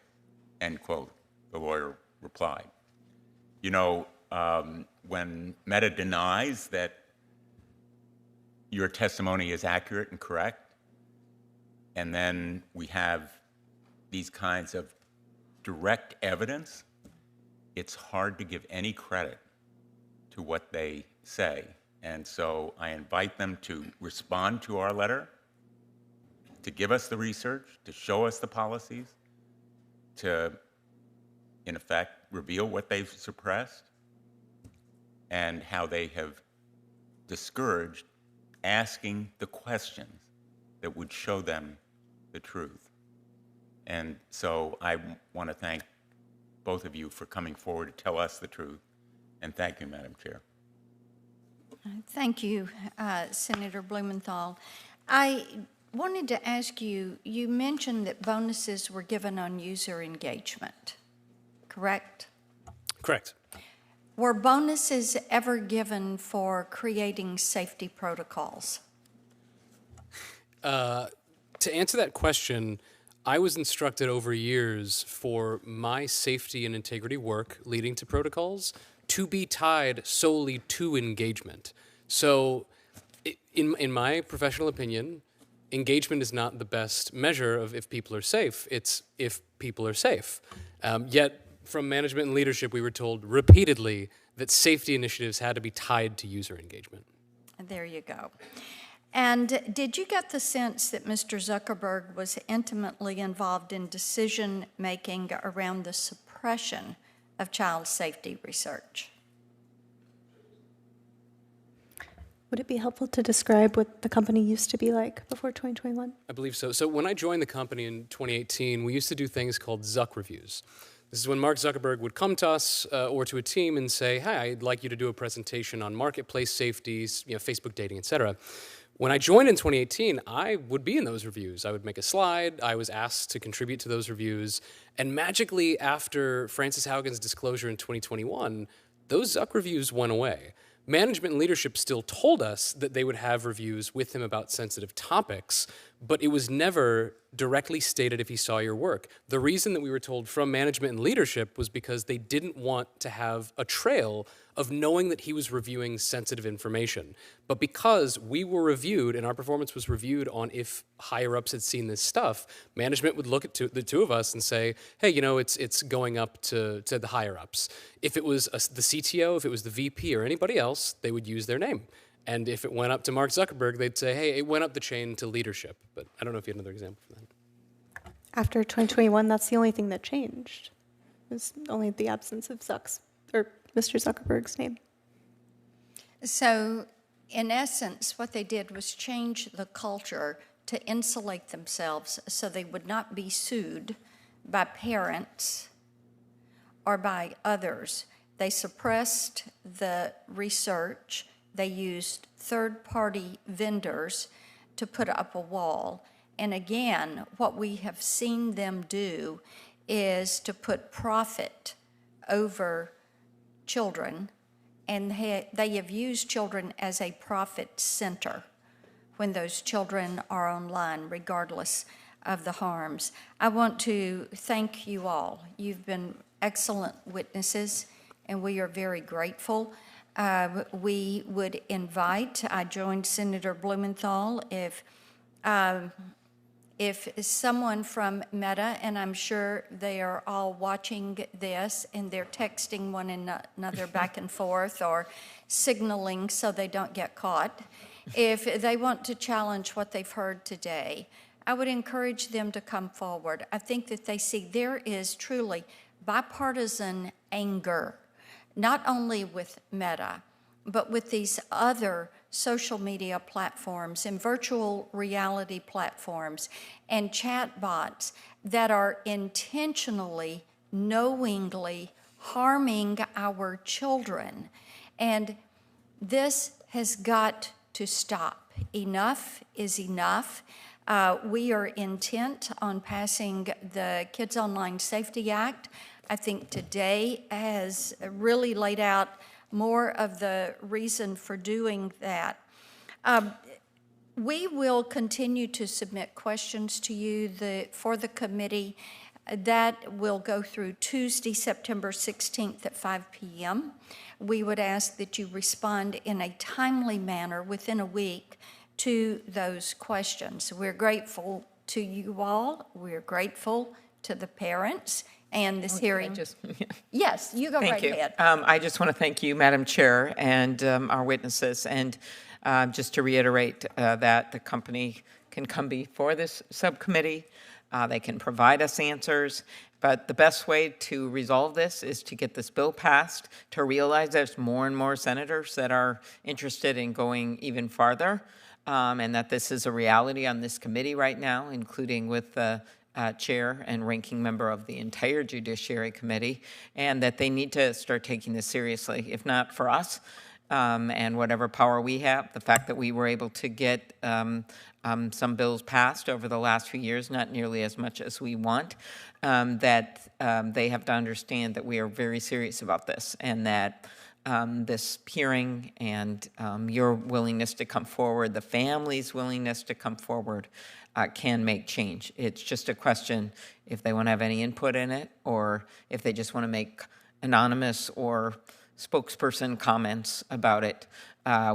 end quote, the lawyer replied. You know, when Meta denies that your testimony is accurate and correct, and then we have these kinds of direct evidence, it's hard to give any credit to what they say. And so I invite them to respond to our letter, to give us the research, to show us the policies, to, in effect, reveal what they've suppressed and how they have discouraged asking the questions that would show them the truth. And so I want to thank both of you for coming forward to tell us the truth. And thank you, Madam Chair. Thank you, Senator Blumenthal. I wanted to ask you, you mentioned that bonuses were given on user engagement, correct? Correct. Were bonuses ever given for creating safety protocols? To answer that question, I was instructed over years for my safety and integrity work leading to protocols to be tied solely to engagement. So in my professional opinion, engagement is not the best measure of if people are safe. It's if people are safe. Yet from management and leadership, we were told repeatedly that safety initiatives had to be tied to user engagement. There you go. And did you get the sense that Mr. Zuckerberg was intimately involved in decision-making around the suppression of child safety research? Would it be helpful to describe what the company used to be like before 2021? I believe so. So when I joined the company in 2018, we used to do things called Zuck reviews. This is when Mark Zuckerberg would come to us or to a team and say, "Hi, I'd like you to do a presentation on marketplace safeties, Facebook dating, et cetera." When I joined in 2018, I would be in those reviews. I would make a slide. I was asked to contribute to those reviews. And magically, after Frances Haugen's disclosure in 2021, those Zuck reviews went away. Management and leadership still told us that they would have reviews with him about sensitive topics, but it was never directly stated if he saw your work. The reason that we were told from management and leadership was because they didn't want to have a trail of knowing that he was reviewing sensitive information. But because we were reviewed and our performance was reviewed on if higher-ups had seen this stuff, management would look at the two of us and say, hey, it's going up to the higher-ups. If it was the CTO, if it was the VP or anybody else, they would use their name. And if it went up to Mark Zuckerberg, they'd say, hey, it went up the chain to leadership. But I don't know if you had another example for that. After 2021, that's the only thing that changed. It's only the absence of Mr. Zuckerberg's name. So, in essence, what they did was change the culture to insulate themselves so they would not be sued by parents or by others. They suppressed the research. They used third-party vendors to put up a wall. And again, what we have seen them do is to put profit over children, and they have used children as a profit center when those children are online, regardless of the harms. I want to thank you all. You've been excellent witnesses, and we are very grateful. We would invite, I joined Senator Blumenthal, if someone from Meta, and I'm sure they are all watching this and they're texting one another back and forth or signaling so they don't get caught, if they want to challenge what they've heard today, I would encourage them to come forward. I think that they see there is truly bipartisan anger, not only with Meta, but with these other social media platforms and virtual reality platforms and chatbots that are intentionally, knowingly harming our children. And this has got to stop. Enough is enough. We are intent on passing the Kids Online Safety Act. I think today has really laid out more of the reason for doing that. We will continue to submit questions to you for the committee. That will go through Tuesday, September 16th at 5 p.m. We would ask that you respond in a timely manner within a week to those questions. We're grateful to you all. We're grateful to the parents. And this hearing. Yes, you go right ahead. I just want to thank you, Madam Chair, and our witnesses, and just to reiterate that the company can come before this subcommittee. They can provide us answers, but the best way to resolve this is to get this bill passed, to realize there's more and more senators that are interested in going even farther, and that this is a reality on this committee right now, including with the chair and ranking member of the entire Judiciary Committee, and that they need to start taking this seriously, if not for us and whatever power we have. The fact that we were able to get some bills passed over the last few years, not nearly as much as we want, that they have to understand that we are very serious about this, and that this hearing and your willingness to come forward, the family's willingness to come forward, can make change. It's just a question if they want to have any input in it, or if they just want to make anonymous or spokesperson comments about it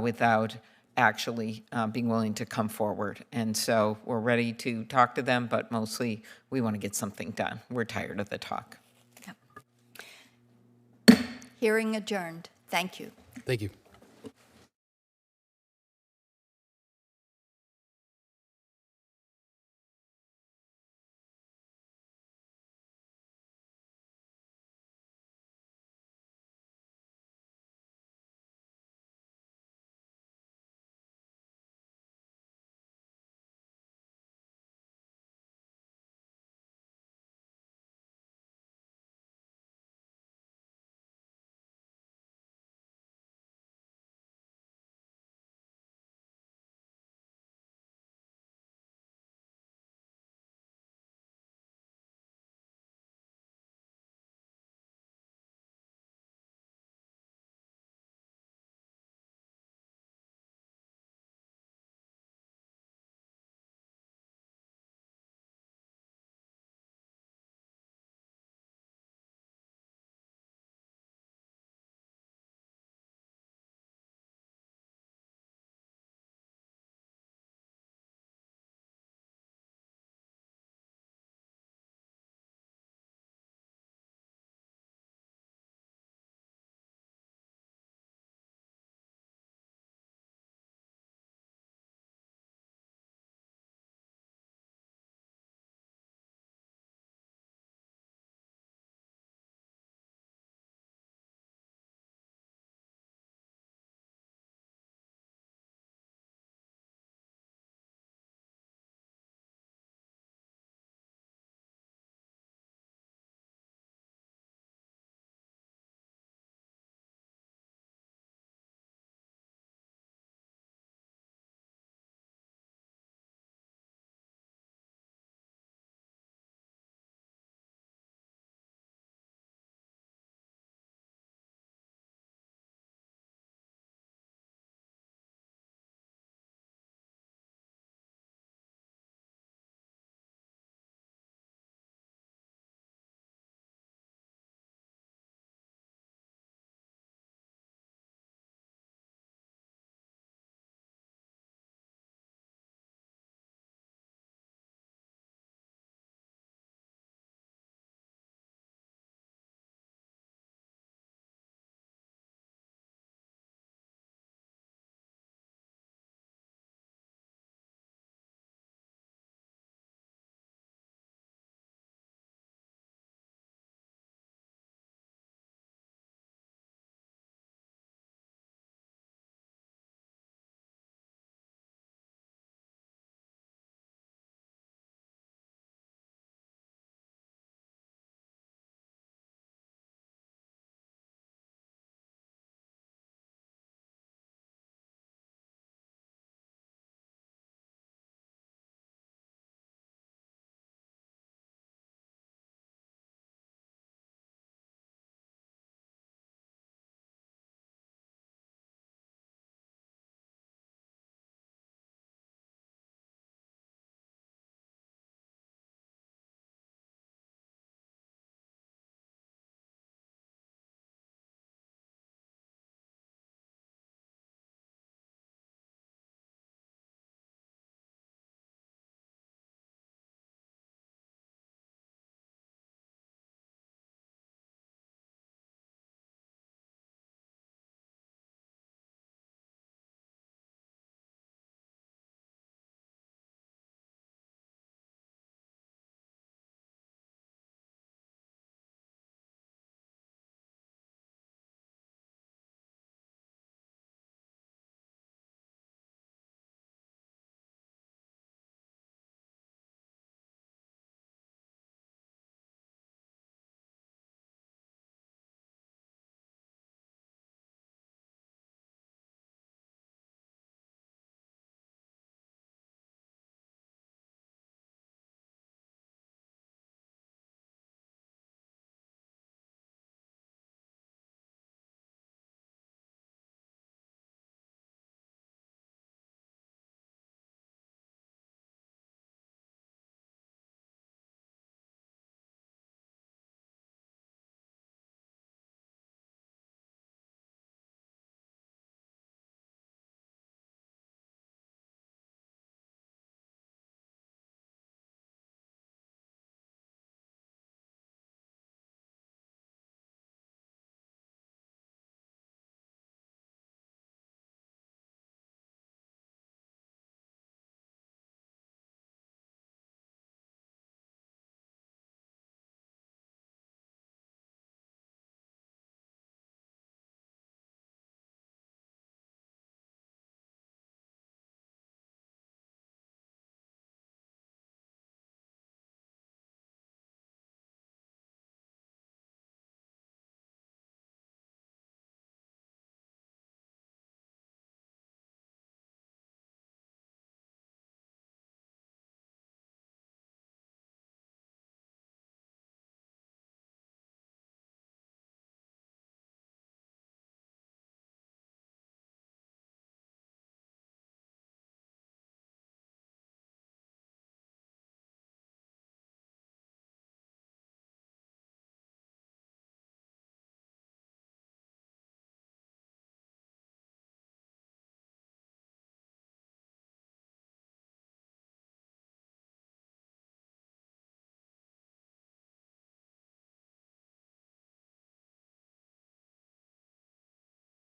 without actually being willing to come forward. And so we're ready to talk to them, but mostly we want to get something done. We're tired of the talk. Yep. Hearing adjourned. Thank you. Thank you.